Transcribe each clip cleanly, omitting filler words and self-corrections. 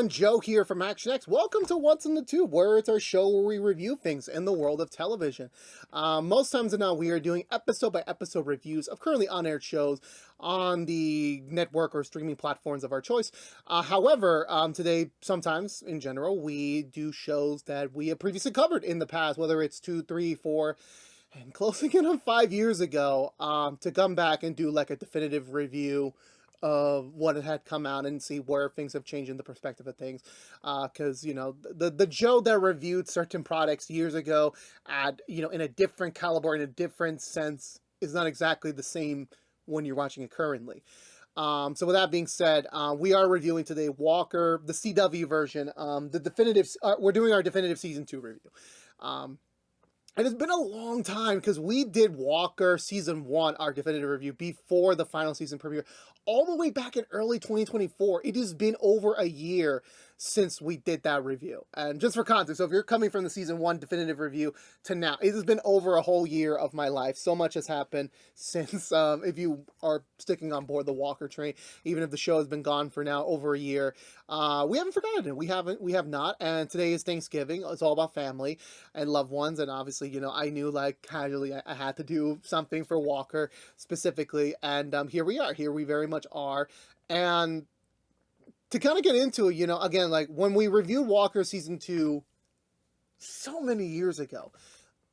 everyone, Joe here from ActionX. Welcome to What's in the Tube, where it's our show where we review things in the world of television. Most times now we are doing episode-by-episode reviews of currently on-air shows on the network or streaming platforms of our choice. However, today, sometimes, in general, we do shows that we have previously covered in the past, whether it's 2, 3, 4, and closing in on 5 years ago, to come back and do like a definitive review of what had come out and see where things have changed in the perspective of things. Because, you know, the Joe that reviewed certain products years ago at, you know, in a different caliber, in a different sense, is not exactly the same when you're watching it currently. So with that being said, we are reviewing today Walker, the CW version, the definitive, we're doing our definitive season 2 review. And it's been a long time because we did Walker Season 1, our definitive review, before the final season premiere, all the way back in early 2024. It has been over a year since we did that review. And just for context, so if you're coming from the Season 1 definitive review to now, it has been over a whole year of my life. So much has happened since, if you are sticking on board the Walker train, even if the show has been gone for now over a year, we haven't forgotten it. We have not. And today is Thanksgiving. It's all about family and loved ones. And obviously, you know, I knew like casually I had to do something for Walker specifically. And here we are. Here we very much are. And to kind of get into it, you know, again, like when we reviewed Walker Season 2 so many years ago,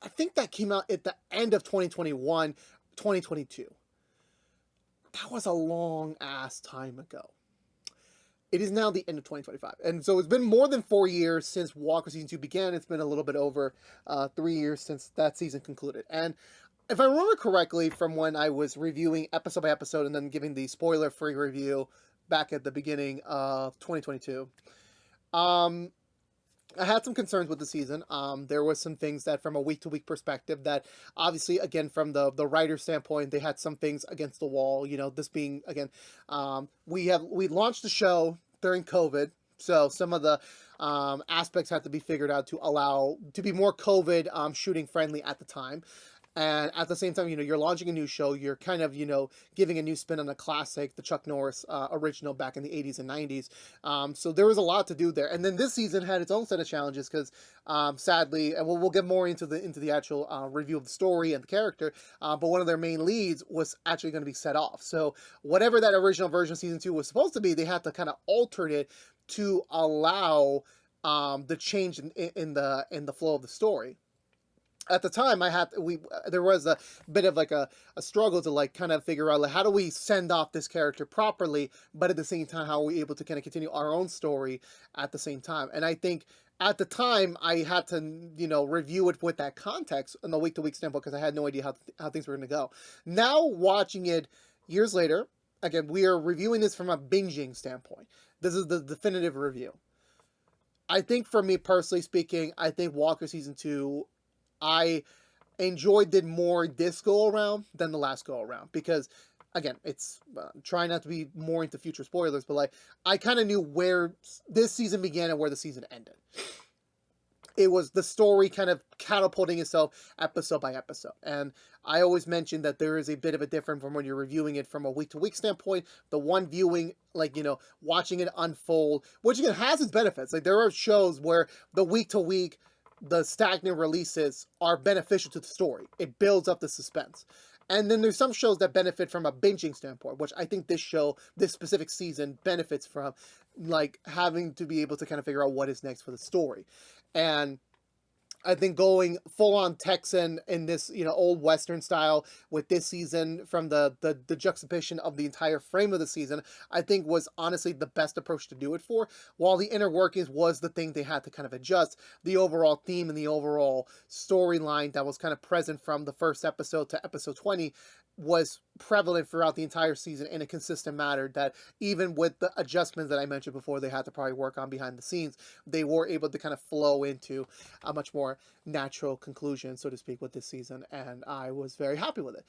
I think that came out at the end of 2021, 2022. That was a long ass time ago. It is now the end of 2025. And so it's been more than 4 years since Walker Season 2 began. It's been a little bit over 3 years since that season concluded. And if I remember correctly from when I was reviewing episode by episode and then giving the spoiler-free review back at the beginning of 2022, I had some concerns with the season. There was some things that from a week-to-week perspective that obviously, again, from the writer's standpoint, they had some things against the wall. You know, this being, again, we launched the show during COVID, so some of the aspects had to be figured out to allow, to be more COVID shooting friendly at the time. And at the same time, you know, you're launching a new show. You're kind of, you know, giving a new spin on a classic, the Chuck Norris original back in the 80s and 90s. So there was a lot to do there. And then this season had its own set of challenges because, sadly, and we'll get more into the actual review of the story and the character, but one of their main leads was actually going to be set off. So whatever that original version of Season 2 was supposed to be, they had to kind of alter it to allow the change in the flow of the story. At the time, there was a bit of like a struggle to like kind of figure out like how do we send off this character properly, but at the same time, how are we able to kind of continue our own story at the same time? And I think at the time, I had to, you know, review it with that context on the week-to-week standpoint because I had no idea how things were going to go. Now, watching it years later, again, we are reviewing this from a binging standpoint. This is the definitive review. I think for me, personally speaking, I think Walker Season 2, I enjoyed it more this go around than the last go around because, again, it's trying not to be more into future spoilers, but like I kind of knew where this season began and where the season ended. It was the story kind of catapulting itself episode by episode. And I always mention that there is a bit of a difference from when you're reviewing it from a week-to-week standpoint. The one viewing, like, you know, watching it unfold, which again has its benefits. Like there are shows where the week-to-week, the stagnant releases are beneficial to the story. It builds up the suspense. And then there's some shows that benefit from a binging standpoint, which I think this show, this specific season benefits from, like having to be able to kind of figure out what is next for the story. And I think going full-on Texan in this, you know, old Western style with this season from the juxtaposition of the entire frame of the season, I think was honestly the best approach to do it for. While the inner workings was the thing they had to kind of adjust, the overall theme and the overall storyline that was kind of present from the first episode to episode 20 was prevalent throughout the entire season in a consistent manner that even with the adjustments that I mentioned before they had to probably work on behind the scenes, they were able to kind of flow into a much more natural conclusion, so to speak, with this season, and I was very happy with it.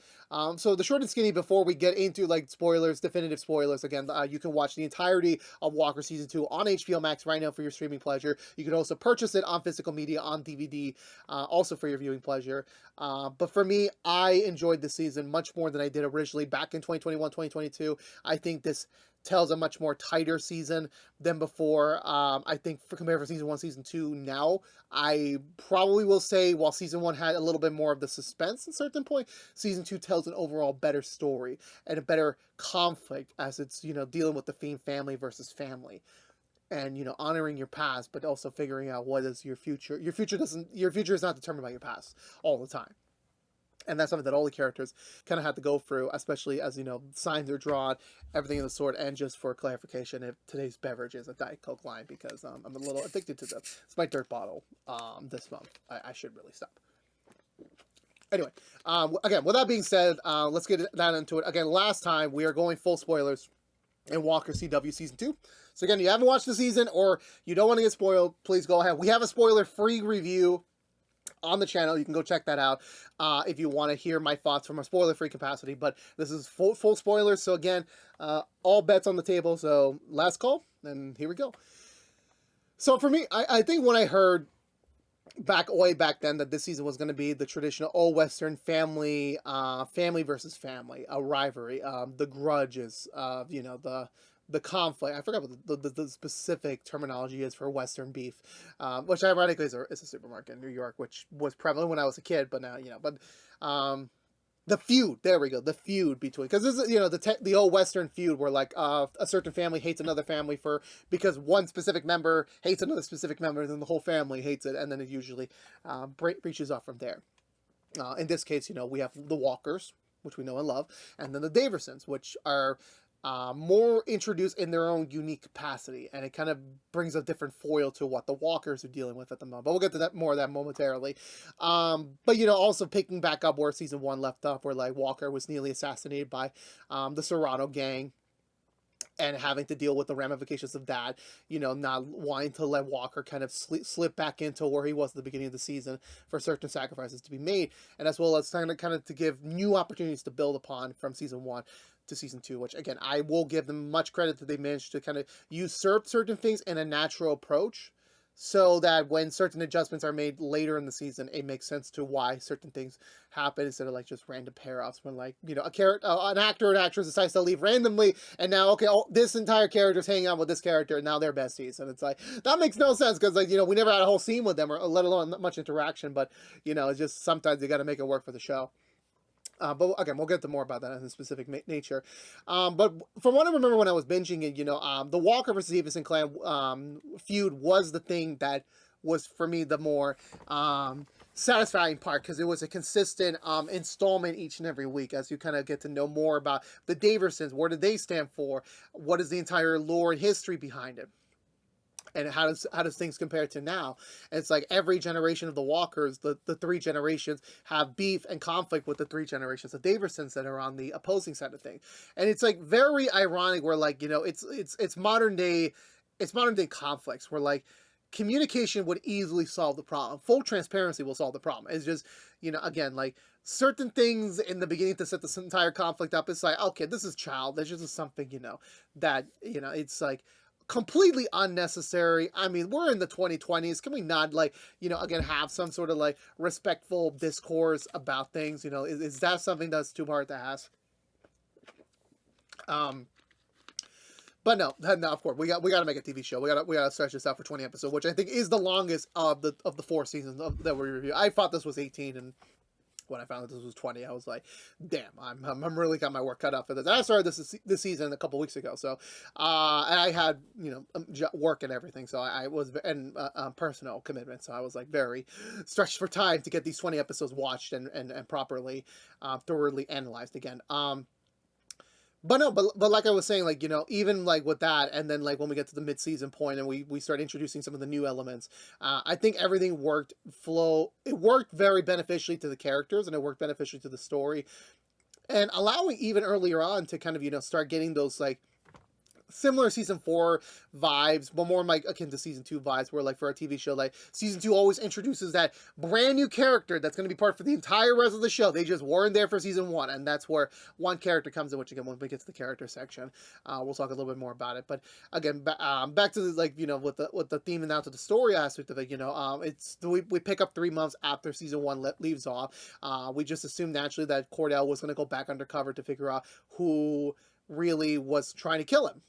So the short and skinny, before we get into like spoilers, definitive spoilers, again, you can watch the entirety of Walker Season 2 on HBO Max right now for your streaming pleasure. You can also purchase it on physical media, on DVD, also for your viewing pleasure. But for me, I enjoyed this season much more than I did originally back in 2021, 2022. I think this tells a much more tighter season than before. I think for compared for season 1, season 2 now, I probably will say while season 1 had a little bit more of the suspense at a certain point, season 2 tells an overall better story and a better conflict as it's, you know, dealing with the theme family versus family. And, you know, honoring your past, but also figuring out what is your future. Your future is not determined by your past all the time. And that's something that all the characters kind of had to go through, especially as, you know, signs are drawn, everything of the sort. And just for clarification, if today's beverage is a Diet Coke line, because I'm a little addicted to this. It's my third bottle this month. I should really stop. Anyway, again, with that being said, let's get that into it. Again, last time we are going full spoilers in Walker CW Season 2. So again, you haven't watched the season or you don't want to get spoiled, please go ahead. We have a spoiler-free review on the channel. You can go check that out if you want to hear my thoughts from a spoiler-free capacity. But this is full spoilers. So again, all bets on the table. So last call, and here we go. So for me, I think when I heard way back then that this season was going to be the traditional old Western family, family versus family, a rivalry, the grudges, you know, the conflict. I forgot what the specific terminology is for Western beef, which ironically is a supermarket in New York, which was prevalent when I was a kid, but now, you know, but the feud, there we go, the feud between, because this is, you know, the old Western feud where like a certain family hates another family because one specific member hates another specific member, and then the whole family hates it, and then it usually breaches off from there. In this case, you know, we have the Walkers, which we know and love, and then the Daversons, which are more introduced in their own unique capacity, and it kind of brings a different foil to what the Walkers are dealing with at the moment. But we'll get to that more of that momentarily. But you know, also picking back up where season 1 left off, where like Walker was nearly assassinated by the Serrano gang, and having to deal with the ramifications of that, you know, not wanting to let Walker kind of slip back into where he was at the beginning of the season for certain sacrifices to be made, and as well as kind of to give new opportunities to build upon from season 1 to season 2, which again, I will give them much credit that they managed to kind of usurp certain things in a natural approach, so that when certain adjustments are made later in the season, it makes sense to why certain things happen instead of like just random pair-offs when like, you know, an actor or an actress decides to leave randomly, and now, okay, this entire character's hanging out with this character, and now they're besties, and it's like, that makes no sense, because like, you know, we never had a whole scene with them, or let alone much interaction, but, you know, it's just sometimes you got to make it work for the show. But again, we'll get to more about that in specific nature. But from what I remember when I was binging it, you know, the Walker versus Davidson clan feud was the thing that was, for me, the more satisfying part, because it was a consistent installment each and every week as you kind of get to know more about the Daversons. What do they stand for? What is the entire lore and history behind it? And how does things compare to now? And it's like every generation of the Walkers, the 3 generations have beef and conflict with the 3 generations of Daversons that are on the opposing side of things. And it's like very ironic where like, you know, it's modern day conflicts where like communication would easily solve the problem. Full transparency will solve the problem. It's just, you know, again, like certain things in the beginning to set this entire conflict up, it's like, okay, this is childish. This is something, you know, that, you know, it's like completely unnecessary. I mean, we're in the 2020s. Can we not, like, you know, again, have some sort of like respectful discourse about things? You know, is that something that's too hard to ask? But no, of course we got to make a TV show. We got to stretch this out for 20 episodes, which I think is the longest of the 4 seasons that we review. I thought this was 18, and when I found that this was 20, I was like, damn, I'm really got my work cut out for this. And I started this season a couple weeks ago, so and I had, you know, work and everything, so I was, and personal commitment, so I was like very stretched for time to get these 20 episodes watched and properly thoroughly analyzed again. But no, but like I was saying, like, you know, even like with that, and then like when we get to the mid-season point and we start introducing some of the new elements, I think everything worked very beneficially to the characters, and it worked beneficially to the story, and allowing even earlier on to kind of, you know, start getting those like similar season 4 vibes, but more like akin to season 2 vibes, where like for a TV show, like season 2 always introduces that brand new character that's going to be part for the entire rest of the show. They just weren't there for season 1, and that's where one character comes in, which again, when we get to the character section, we'll talk a little bit more about it. But again, back to the, like, you know, with the theme and now to the story aspect of it, you know, it's we pick up 3 months after season 1 leaves off. We just assumed naturally that Cordell was going to go back undercover to figure out who really was trying to kill him.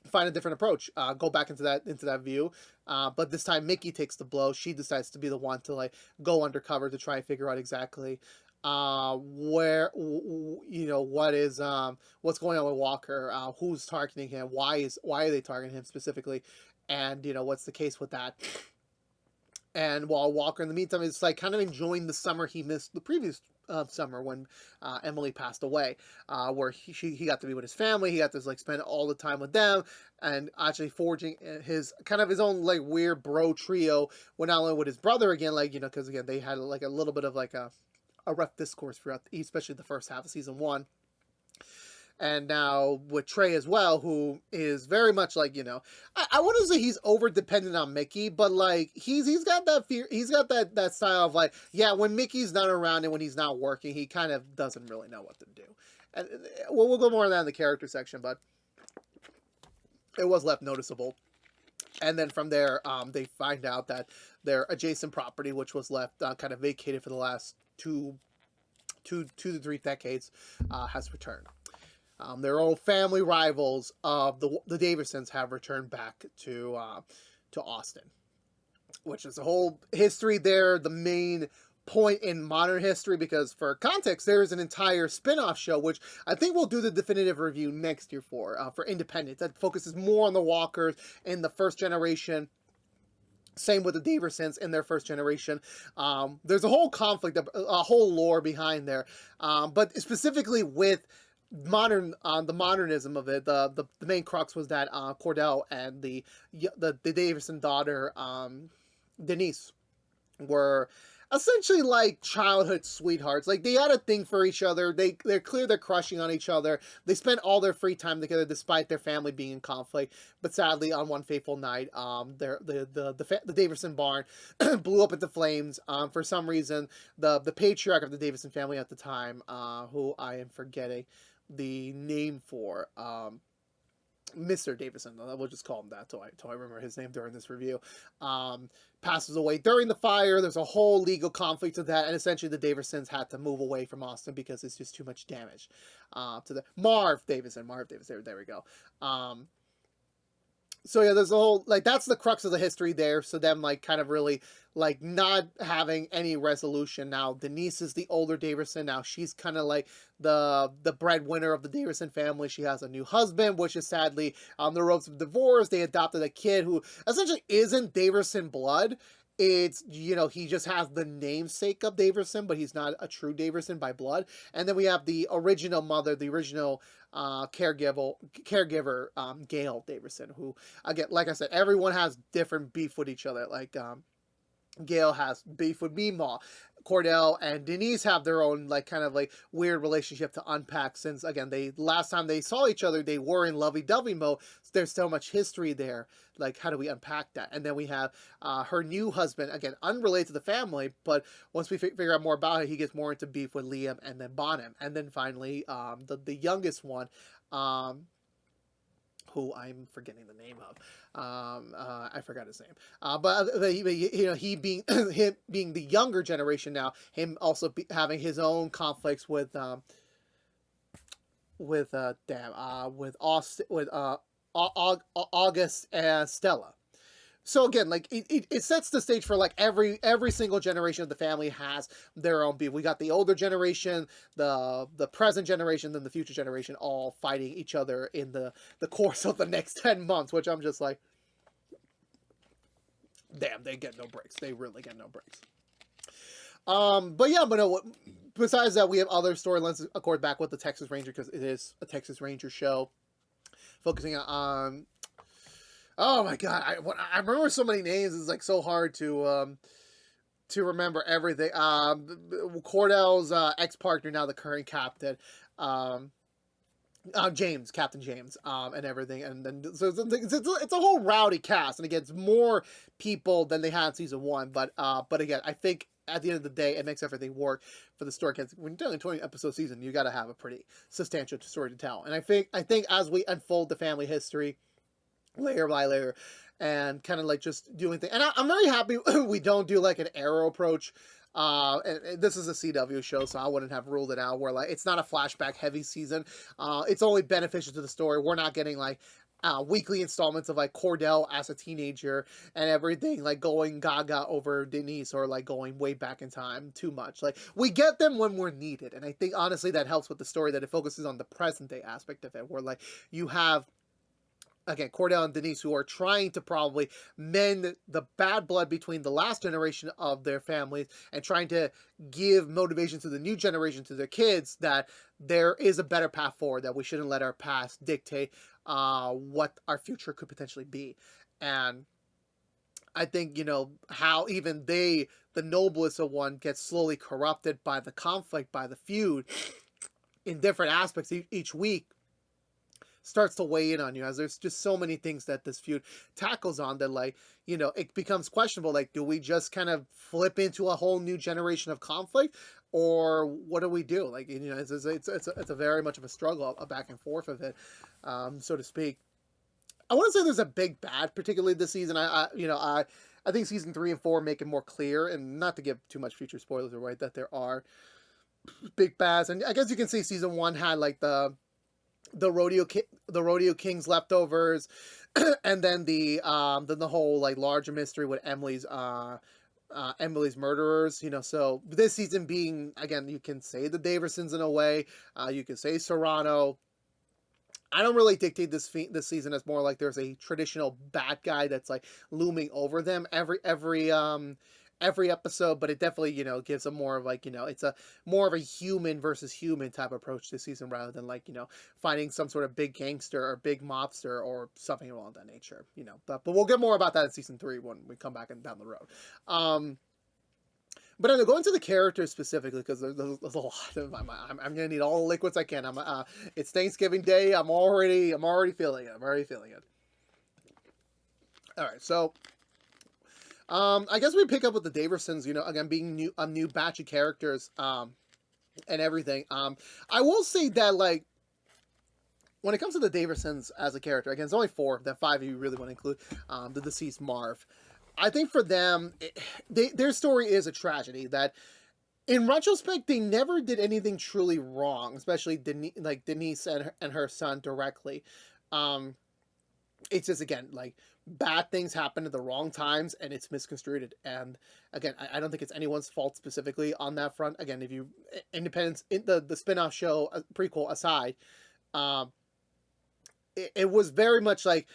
find a different approach, go back into that view. But this time Mickey takes the blow. She decides to be the one to like go undercover to try and figure out exactly where what is what's going on with Walker, who's targeting him, why are they targeting him specifically, and what's the case with that. And while Walker, in the meantime, is like kind of enjoying the summer he missed the previous summer when Emily passed away, where he got to be with his family. He got to like spend all the time with them, and actually forging his own like weird bro trio. Well, not only with his brother again, like because again they had like a little bit of like a rough discourse throughout, especially the first half of season 1. And now with Trey as well, who is very much like, I wouldn't say he's over dependent on Mickey, but like he's got that fear, he's got that style of like, yeah, when Mickey's not around and when he's not working, he kind of doesn't really know what to do. And we'll go more on that in the character section, but it was left noticeable. And then from there, they find out that their adjacent property, which was left kind of vacated for the last two to 3 decades, has returned. Their old family rivals of the Davisons have returned back to Austin, which is a whole history there. The main point in modern history, because for context, there is an entire spin-off show, which I think we'll do the definitive review next year for Independence, that focuses more on the Walkers in the first generation. Same with the Davisons in their first generation. There's a whole conflict, a whole lore behind there, but specifically with the modernism of it, the main crux was that Cordell and the Davison daughter, Denise, were essentially like childhood sweethearts. Like they had a thing for each other. They're clear they're crushing on each other. They spent all their free time together despite their family being in conflict. But sadly, on one fateful night, the Davison barn blew up into flames. For some reason, the patriarch of the Davison family at the time, who I am forgetting the name for, Mr. Davison, we'll just call him that till I remember his name during this review, passes away during the fire. There's a whole legal conflict to that, and essentially the Davisons had to move away from Austin because it's just too much damage to the Marv Davison, there we go. So yeah, there's a whole, like, that's the crux of the history there. So them, like, kind of really, like, not having any resolution. Now, Denise is the older Davison. Now, she's kind of like the breadwinner of the Davison family. She has a new husband, which is sadly on the ropes of divorce. They adopted a kid who essentially isn't Davison blood. It's, he just has the namesake of Davison, but he's not a true Davison by blood. And then we have the original mother, the original caregiver, Gail Davison, who, again, like I said, everyone has different beef with each other. Like, Gail has beef with Meemaw. Cordell and Denise have their own, like, kind of like weird relationship to unpack, since again, last time they saw each other, they were in lovey-dovey mode. So there's so much history there. Like, how do we unpack that? And then we have her new husband, again, unrelated to the family, but once we figure out more about it, he gets more into beef with Liam and then Bonham. And then finally, the youngest one, who I'm forgetting the name of. I forgot his name. But he being him being the younger generation now, him also having his own conflicts with August and Stella. So again, like it sets the stage for like every single generation of the family has their own beef. We got the older generation, the present generation, then the future generation, all fighting each other in the course of the next 10 months, which I'm just like, damn, they get no breaks. They really get no breaks. But yeah, but no, besides that, we have other storylines, of course, back with the Texas Ranger, because it is a Texas Ranger show, focusing on, oh my god, I remember so many names. It's like so hard to remember everything. Cordell's ex-partner, now the current captain, James, Captain James, and everything. And then so it's a whole rowdy cast, and it gets more people than they had in season 1. But again, I think at the end of the day, it makes everything work for the story. Because when you're doing a 20-episode season, you got to have a pretty substantial story to tell. And I think as we unfold the family history layer by layer, and kind of like just doing things. And I'm very happy we don't do like an Arrow approach, and this is a CW show, so I wouldn't have ruled it out. Where like it's not a flashback heavy season. It's only beneficial to the story. We're not getting like weekly installments of like Cordell as a teenager and everything, like going gaga over Denise or like going way back in time too much. Like we get them when we're needed, and I think honestly that helps with the story, that it focuses on the present day aspect of it, where like you have again Cordell and Denise who are trying to probably mend the bad blood between the last generation of their families and trying to give motivation to the new generation, to their kids, that there is a better path forward, that we shouldn't let our past dictate what our future could potentially be. And I think, how even they, the noblest of one, gets slowly corrupted by the conflict, by the feud in different aspects each week, starts to weigh in on you, as there's just so many things that this feud tackles on that, like, it becomes questionable. Like, do we just kind of flip into a whole new generation of conflict, or what do we do? Like, it's a very much of a struggle, a back and forth of it, so to speak. I want to say there's a big bad, particularly this season. I think season 3 and 4 make it more clear, and not to give too much future spoilers away, that there are big bads. And I guess you can see season 1 had like the rodeo king's leftovers, and then the whole like larger mystery with Emily's murderers. So this season being, again, you can say the Daversons in a way, you can say Serrano. I don't really dictate this season as more like there's a traditional bad guy that's like looming over them every episode, but it definitely gives a more of like it's a more of a human versus human type approach this season, rather than like finding some sort of big gangster or big mobster or something along that nature. But we'll get more about that in season 3 when we come back and down the road. But I'm going to the characters specifically, because there's a lot of them. I'm gonna need all the liquids I can. It's Thanksgiving Day. I'm already feeling it. I'm already feeling it. All right, so I guess we pick up with the Daversons. Again, being a new batch of characters, and everything. I will say that, like, when it comes to the Daversons as a character, again, it's only 4. That 5 you really want to include the deceased Marv. I think for them, their story is a tragedy. That, in retrospect, they never did anything truly wrong, especially Denise and her son directly. It's just, again, like, bad things happen at the wrong times, and it's misconstrued. And again, I don't think it's anyone's fault specifically on that front. Again, if you Independence, the spin-off show prequel aside, it was very much like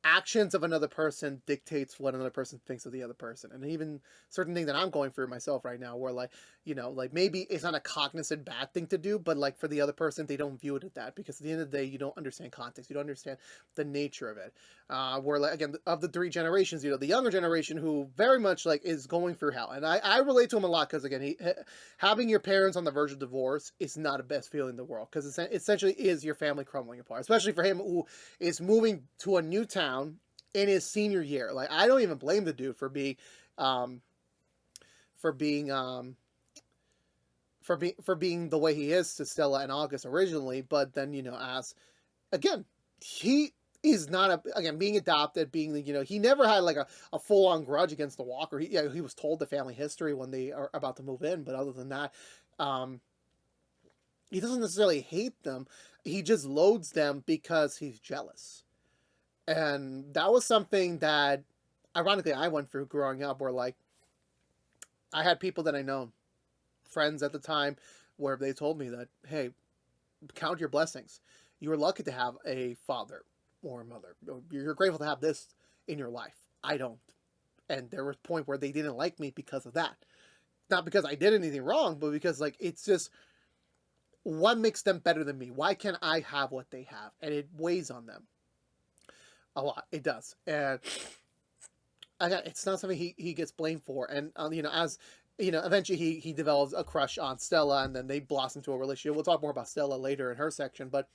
actions of another person dictates what another person thinks of the other person. And even certain things that I'm going through myself right now, where like, like maybe it's not a cognizant bad thing to do, but like for the other person, they don't view it as that, because at the end of the day, you don't understand context. You don't understand the nature of it. Where like, again, of the 3 generations, the younger generation who very much like is going through hell. And I relate to him a lot, because again, having your parents on the verge of divorce is not the best feeling in the world, because it essentially is your family crumbling apart, especially for him, who is moving to a new town in his senior year. Like, I don't even blame the dude for being the way he is to Stella and August originally. But then, as again, he is not being adopted, being he never had like a full-on grudge against the Walker. He was told the family history when they are about to move in, but other than that, he doesn't necessarily hate them. He just loads them because he's jealous. And that was something that, ironically, I went through growing up, where like I had people that I know, friends at the time, where they told me that, hey, count your blessings. You were lucky to have a father or a mother. You're grateful to have this in your life. I don't. And there was a point where they didn't like me because of that. Not because I did anything wrong, but because like it's just, what makes them better than me? Why can't I have what they have? And it weighs on them a lot. It does. And again, it's not something he gets blamed for. And as eventually he develops a crush on Stella, and then they blossom into a relationship. We'll talk more about Stella later in her section, but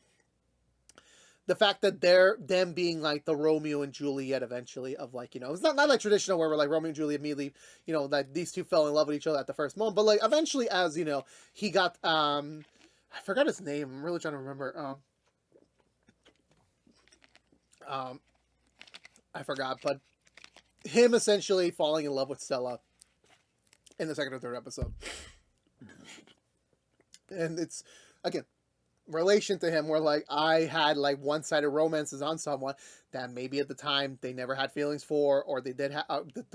the fact that them being like the Romeo and Juliet eventually of like, it's not like traditional where we're like Romeo and Juliet immediately, like these two fell in love with each other at the first moment, but like eventually, as he got I forgot his name. I'm really trying to remember. I forgot, but him essentially falling in love with Stella in the second or third episode. And it's, again, relation to him where like I had like one-sided romances on someone that maybe at the time they never had feelings for, or they did have,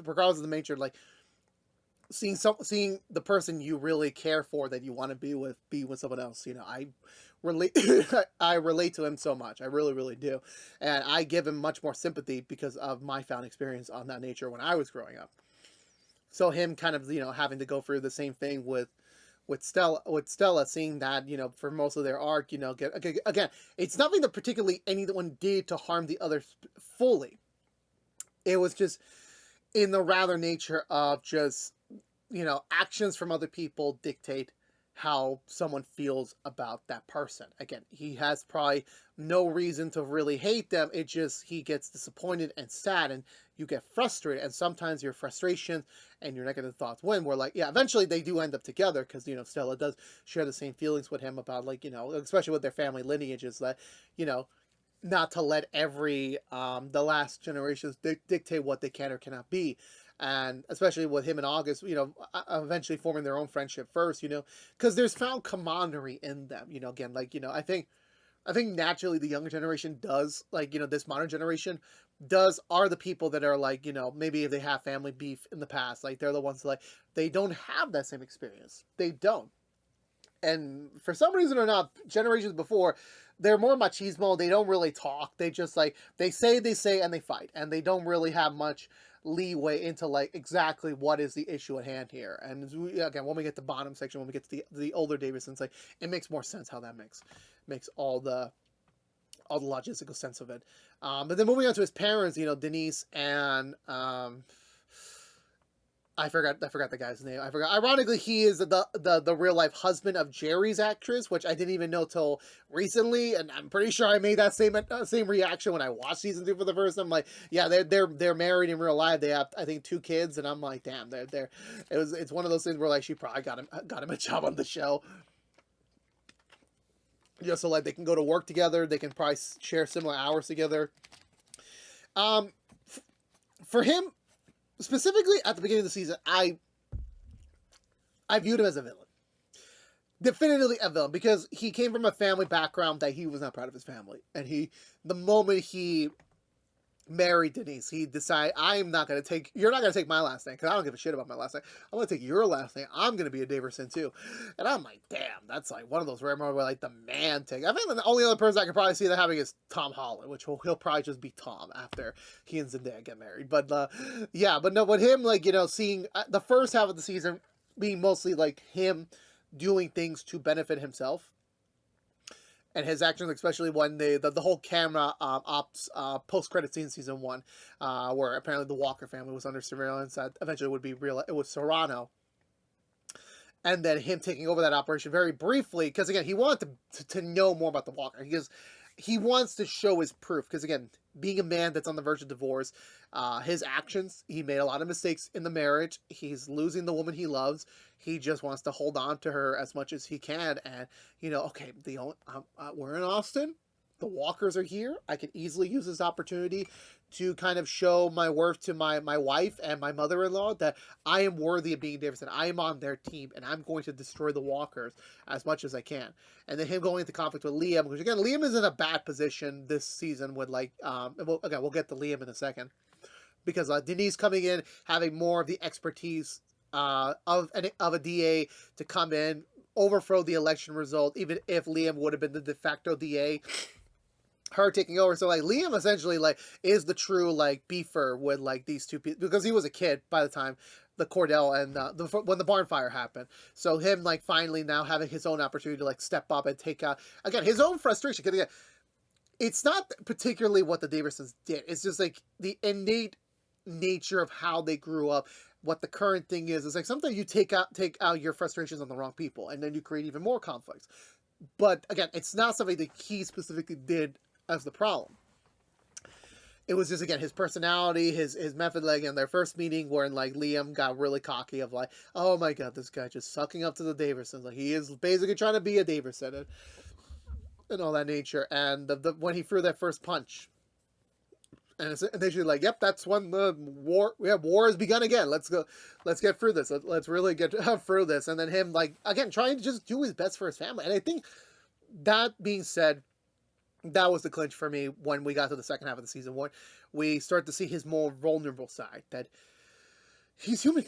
regardless of the nature, like seeing the person you really care for that you want to be with someone else. You know, I relate I relate to him so much. I really, really do. And I give him much more sympathy because of my found experience on that nature when I was growing up. So him kind of, you know, having to go through the same thing with Stella, seeing that, you know, for most of their arc, you know, again, it's nothing that particularly anyone did to harm the other fully. It was just in the rather nature of just, you know, actions from other people dictate how someone feels about that person. Again, he has probably no reason to really hate them. It just, he gets disappointed and sad, and you get frustrated. And sometimes your frustration and your negative thoughts win. Where like, yeah, eventually they do end up together because, you know, Stella does share the same feelings with him about, like, you know, especially with their family lineages, that, you know, not to let every the last generations dictate what they can or cannot be. And especially with him and August, you know, eventually forming their own friendship first, you know, because there's found camaraderie in them, you know. Again, like, you know, I think naturally the younger generation does, like, you know, this modern generation are the people that are like, you know, maybe if they have family beef in the past, like they're the ones that, like, they don't have that same experience. They don't. And for some reason or not, generations before, they're more machismo. They don't really talk. They just, like, they say, and they fight. And they don't really have much leeway into, like, exactly what is the issue at hand here. And again, when we get to the bottom section, when we get to the older Davidsons, like, it makes more sense how that makes all the logistical sense of it. But then moving on to his parents, you know, Denise and I forgot the guy's name. I forgot. Ironically, he is the real life husband of Jerry's actress, which I didn't even know till recently, and I'm pretty sure I made that same reaction when I watched season 2 for the first time. I'm like, yeah, they're married in real life. They have, I think, 2 kids, and I'm like, damn, it's one of those things where, like, she probably got him a job on the show. Just so, like, they can go to work together. They can probably share similar hours together. For him, specifically at the beginning of the season, I viewed him as a villain. Definitively a villain, because he came from a family background that he was not proud of his family. And the moment he married Denise, he decided, you're not going to take my last name, because I don't give a shit about my last name. I'm going to take your last name. I'm going to be a Daverson too. And I'm like, damn, that's like one of those rare moments where, like, the man take. I think the only other person I could probably see that having is Tom Holland, which he'll probably just be Tom after he and Zendaya get married. But yeah, but no, with him, like, you know, seeing the first half of the season being mostly like him doing things to benefit himself. And his actions, especially when the whole camera ops post-credit scene in season 1, where apparently the Walker family was under surveillance, that eventually would be real. It was Serrano. And then him taking over that operation very briefly, because, again, he wanted to know more about the Walker. Because he wants to show his proof. Because, again, being a man that's on the verge of divorce, his actions, he made a lot of mistakes in the marriage. He's losing the woman he loves. He just wants to hold on to her as much as he can. And, you know, okay, we're in Austin. The Walkers are here. I can easily use this opportunity to kind of show my worth to my wife and my mother-in-law that I am worthy of being Davidson. I am on their team, and I'm going to destroy the Walkers as much as I can. And then him going into conflict with Liam, which, again, Liam is in a bad position this season with, like, we'll get to Liam in a second. Because Denise coming in, having more of the expertise of a DA to come in, overthrow the election result, even if Liam would have been the de facto DA. Her taking over, so, like, Liam essentially, like, is the true, like, beefer with, like, these two people, because he was a kid by the time the Cordell and when the barn fire happened. So him, like, finally now having his own opportunity to, like, step up and take out, again, his own frustration. Because, again, it's not particularly what the Daversons did. It's just, like, the innate nature of how they grew up. What the current thing is like, sometimes you take out your frustrations on the wrong people, and then you create even more conflicts. But, again, it's not something that he specifically did as the problem. It was just, again, his personality, his method, like, in their first meeting, where, like, Liam got really cocky of, like, oh my god, this guy just sucking up to the Daversons. Like, he is basically trying to be a Daverson and all that nature. And when he threw that first punch, And it's initially like, yep, that's when the war has begun again. Let's go, let's get through this. Let's really get through this. And then him, like, again, trying to just do his best for his family. And I think, that being said, that was the clinch for me when we got to the second half of the season. When we start to see his more vulnerable side, that he's human.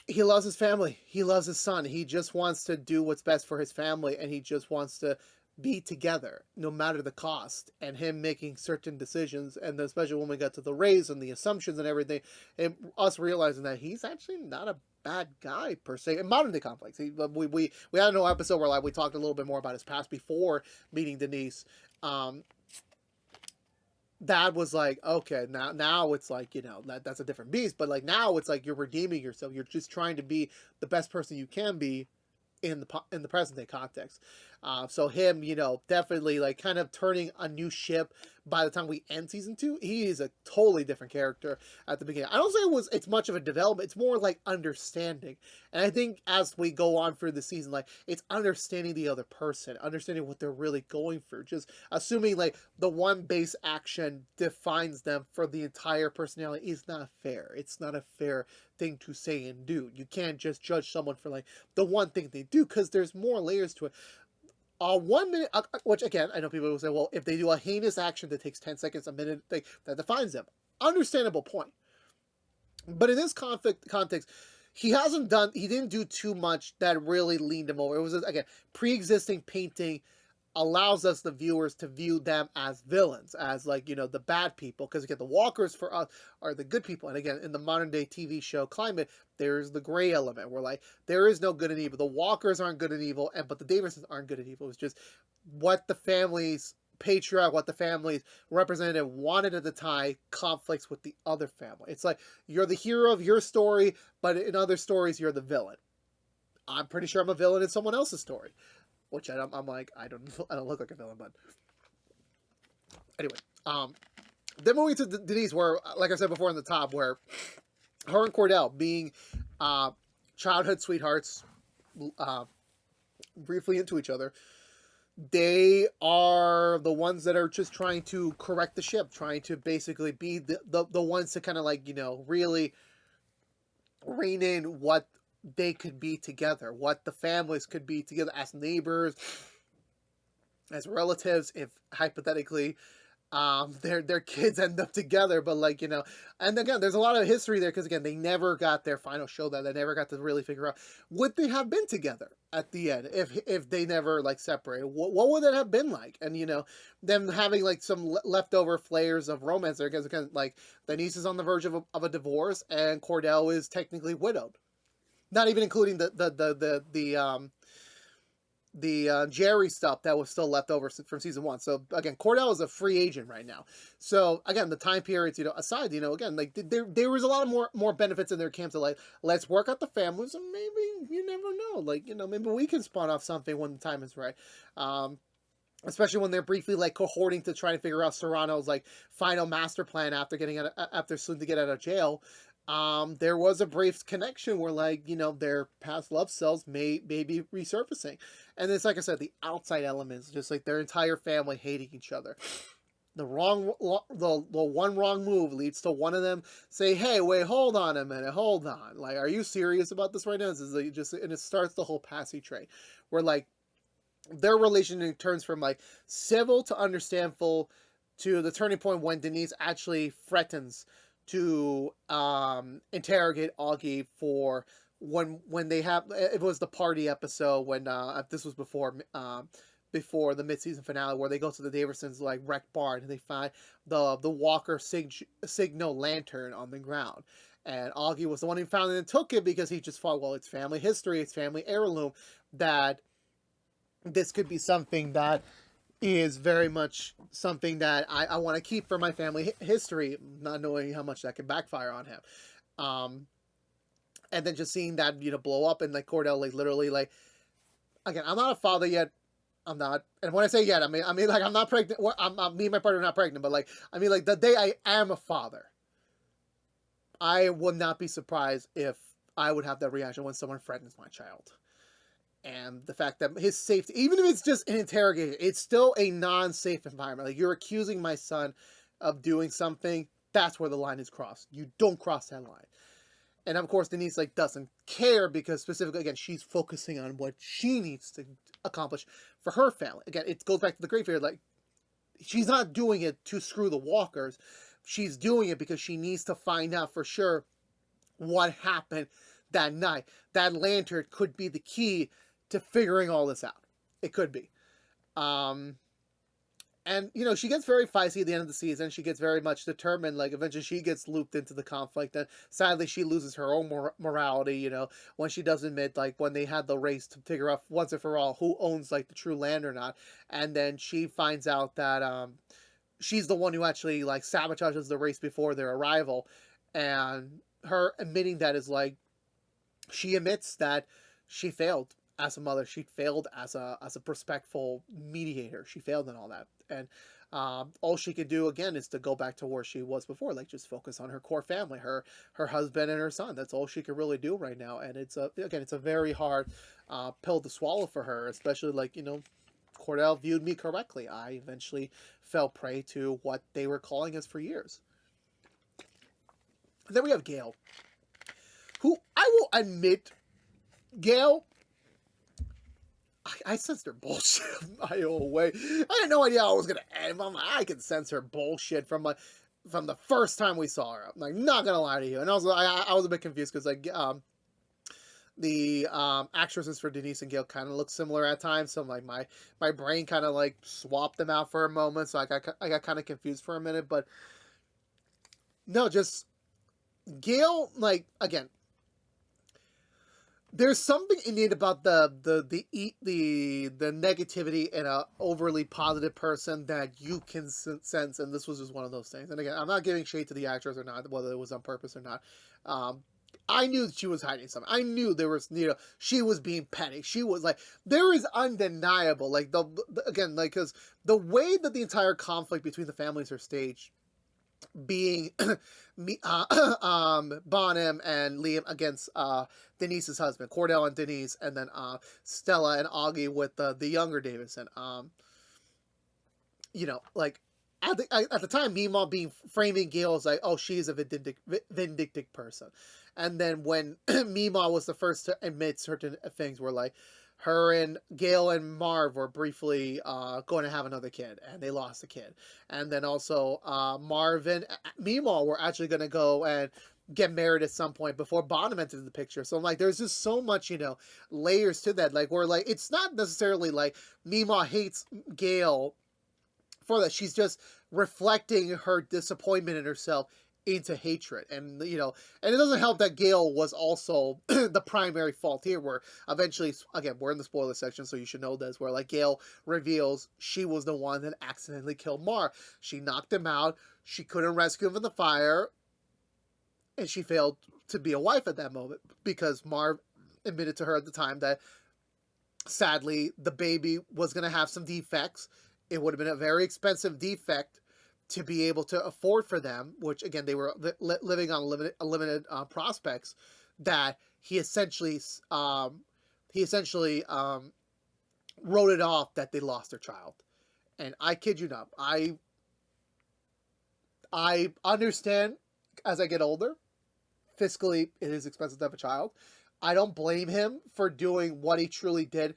He loves his family. He loves his son. He just wants to do what's best for his family, and he just wants to be together no matter the cost. And him making certain decisions, and especially when we got to the raise and the assumptions and everything, and us realizing that he's actually not a bad guy per se in modern day conflicts. We had an episode where, like, we talked a little bit more about his past before meeting Denise. That was like, okay, now it's like, that's a different beast, but like now it's like you're redeeming yourself. You're just trying to be the best person you can be in the present day context. So him, definitely like kind of turning a new ship by the time we end season 2. He is a totally different character at the beginning. I don't say it's much of a development. It's more like understanding. And I think as we go on through the season, like, it's understanding the other person, understanding what they're really going through. Just assuming like the one base action defines them for the entire personality is not fair. It's not a fair thing to say and do. You can't just judge someone for like the one thing they do, because there's more layers to it. 1 minute, which again, I know people will say, well, if they do a heinous action that takes 10 seconds, a minute, that defines them. Understandable point. But in this context, he didn't do too much that really leaned him over. It was, again, pre-existing painting allows us, the viewers, to view them as villains, as like, the bad people, because again, the walkers for us are the good people. And again, in the modern day TV show climate, there's the gray element where like there is no good and evil. The walkers aren't good and evil, but the Davisons aren't good and evil. It's just what the family's patriarch, what the family's representative wanted at the time conflicts with the other family. It's like you're the hero of your story, but in other stories you're the villain. I'm pretty sure I'm a villain in someone else's story. Which I'm like, I don't look like a villain, but anyway. Then moving to Denise, where, like I said before in the top, where her and Cordell being childhood sweethearts, briefly into each other, they are the ones that are just trying to correct the ship, trying to basically be the ones to kind of like, really rein in what they could be together, what the families could be together as neighbors, as relatives, if hypothetically their kids end up together. But like, and again, there's a lot of history there, because again, they never got their final showdown. They never got to really figure out, would they have been together at the end if they never like separated? What would that have been like? And them having like some leftover flares of romance there, because again, like, Denise is on the verge of a divorce, and Cordell is technically widowed. Not even including the Jerry stuff that was still left over from season 1. So again, Cordell is a free agent right now. So again, the time periods, aside, again, like there was a lot of more benefits in their camp to like, let's work out the families, and maybe, you never know, like, maybe we can spawn off something when the time is right. Especially when they're briefly like cohorting to try and figure out Serrano's like final master plan after soon to get out of jail. There was a brief connection where like, their past love cells may be resurfacing. And it's like I said, the outside elements, just like their entire family hating each other. The one wrong move leads to one of them say, hey, wait, hold on a minute, hold on. Like, are you serious about this right now? This is like and it starts the whole passy train where like their relationship turns from like civil to understandful to the turning point when Denise actually threatens to interrogate Augie for when they have, it was the party episode when this was before the mid-season finale, where they go to the Davisons like wrecked barn and they find the Walker signal lantern on the ground, and Augie was the one who found it and took it because he just thought, well, it's family history, it's family heirloom, that this could be something that is very much something that I want to keep for my family history, not knowing how much that can backfire on him. And then just seeing that, blow up, and like Cordell, like literally, like, again, I'm not a father yet. I'm not, and when I say yet, I mean like I'm not pregnant. Me and my partner are not pregnant, but like, I mean like the day I am a father, I would not be surprised if I would have that reaction when someone threatens my child. And the fact that his safety, even if it's just an interrogation, it's still a non-safe environment. Like, you're accusing my son of doing something, that's where the line is crossed. You don't cross that line. And of course, Denise like doesn't care because specifically, again, she's focusing on what she needs to accomplish for her family. Again, it goes back to the Great Fear. Like, she's not doing it to screw the walkers. She's doing it because she needs to find out for sure what happened that night. That lantern could be the key to figuring all this out. It could be. And, you know, she gets very feisty at the end of the season. She gets very much determined. Like, eventually she gets looped into the conflict. And sadly, she loses her own morality, you know, when she does admit, like, when they had the race to figure out once and for all who owns, like, the true land or not. And then she finds out that she's the one who actually, like, sabotages the race before their arrival. And her admitting that is, like, she admits that she failed as a mother. She failed as a respectful mediator. She failed in all that. And all she could do again is to go back to where she was before, like just focus on her core family, her husband and her son. That's all she could really do right now. And it's a very hard pill to swallow for her, especially like, you know, Cordell viewed me correctly. I eventually fell prey to what they were calling us for years. And then we have Gail, who I will admit, Gail, I sensed her bullshit my whole way. I had no idea how it was going to end. I could sense her bullshit from the first time we saw her. I'm like, not going to lie to you. And also, I was a bit confused because like the actresses for Denise and Gail kind of look similar at times. So like my brain kind of like swapped them out for a moment. So I got kind of confused for a minute. But no, just Gail, like, again, there's something innate about the negativity in a overly positive person that you can sense, and this was just one of those things. And again, I'm not giving shade to the actress or not, whether it was on purpose or not. I knew that she was hiding something. I knew there was, you know, she was being petty. She was like, there is undeniable, like again, like, because the way that the entire conflict between the families are staged, being Bonham and Liam against Denise's husband, Cordell and Denise, and then Stella and Augie with the younger Davidson. You know, like at the time, Meemaw being framing Gail as like, oh, she's a vindictive person, and then when Meemaw was the first to admit certain things, were like, her and Gail and Marv were briefly going to have another kid, and they lost the kid. And then also Marv and Meemaw were actually going to go and get married at some point before Bonham entered the picture. So I'm like, there's just so much, you know, layers to that. Like, we're like, it's not necessarily like Meemaw hates Gail for that. She's just reflecting her disappointment in herself into hatred. And, you know, and it doesn't help that Gail was also the primary fault here, where eventually, again, we're in the spoiler section, so you should know this, where like Gail reveals she was the one that accidentally killed Marv. She knocked him out, she couldn't rescue him from the fire, and she failed to be a wife at that moment, because Marv admitted to her at the time that sadly the baby was going to have some defects. It would have been a very expensive defect to be able to afford for them, which again, they were living on limited prospects, that he essentially wrote it off that they lost their child. And I kid you not, I understand as I get older, fiscally it is expensive to have a child. I don't blame him for doing what he truly did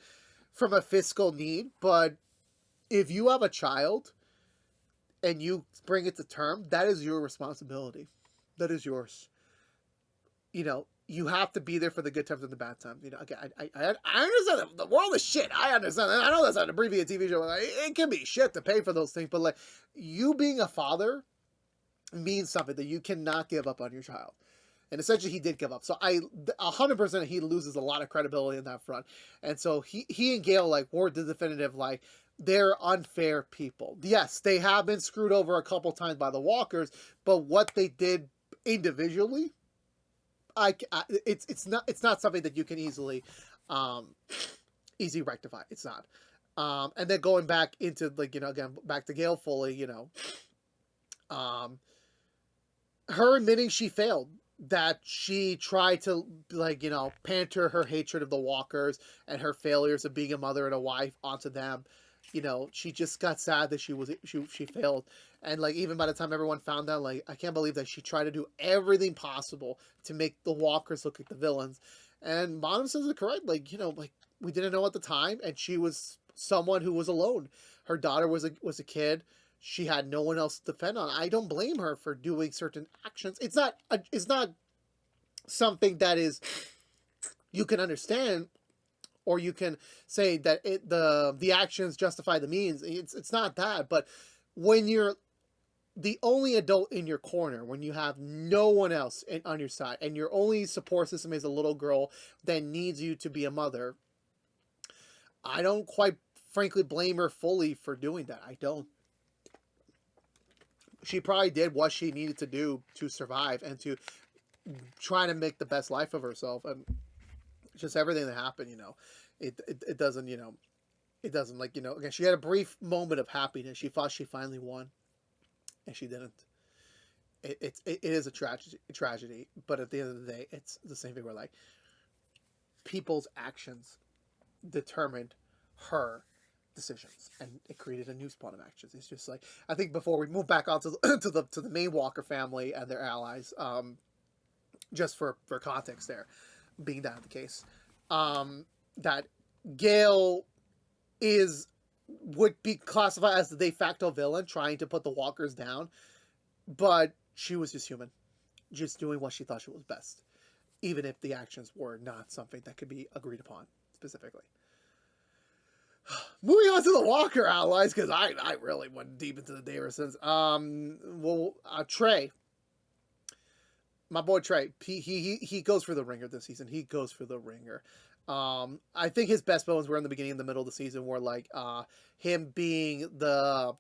from a fiscal need, but if you have a child and you bring it to term, that is your responsibility. That is yours. You know, you have to be there for the good times and the bad times. You know, again, I understand that the world is shit. I understand that. I know that's not an abbreviated TV show. Like, it can be shit to pay for those things, but like, you being a father means something that you cannot give up on your child. And essentially he did give up. So 100% he loses a lot of credibility in that front. And so he and Gail like were the definitive, like, they're unfair people. Yes, they have been screwed over a couple times by the walkers, but what they did individually, it's not something that you can easily rectify. It's not. And then going back into, like, you know, again, back to Gail fully, you know, her admitting she failed, that she tried to, like, you know, pander her hatred of the walkers and her failures of being a mother and a wife onto them. she just got sad that she failed. And like even by the time everyone found out, like I can't believe that she tried to do everything possible to make the walkers look like the villains. And Mom says it correct, like like we didn't know at the time, and she was someone who was alone. Her daughter was a kid. She had no one else to depend on. I don't blame her for doing certain actions. It's not something that is you can understand, or you can say that the actions justify the means. It's not that, but when you're the only adult in your corner, when you have no one else on your side, and your only support system is a little girl that needs you to be a mother, I don't quite frankly blame her fully for doing that. I don't. She probably did what she needed to do to survive and to try to make the best life of herself. And just everything that happened, it doesn't, it doesn't, like, again, she had a brief moment of happiness. She thought she finally won, and she didn't. It is a tragedy, but at the end of the day, it's the same thing where, like, people's actions determined her decisions, and it created a new spawn of actions. It's just like, I think before we move back on to the main Walker family and their allies, just for context there, being that the case, that Gale would be classified as the de facto villain, trying to put the walkers down, but she was just human, just doing what she thought she was best, even if the actions were not something that could be agreed upon specifically. Moving on to the Walker allies, because I really went deep into the Davisons. Trey, my boy Trey, he goes for the ringer this season. He goes for the ringer. I think his best moments were in the beginning and the middle of the season, where like him being the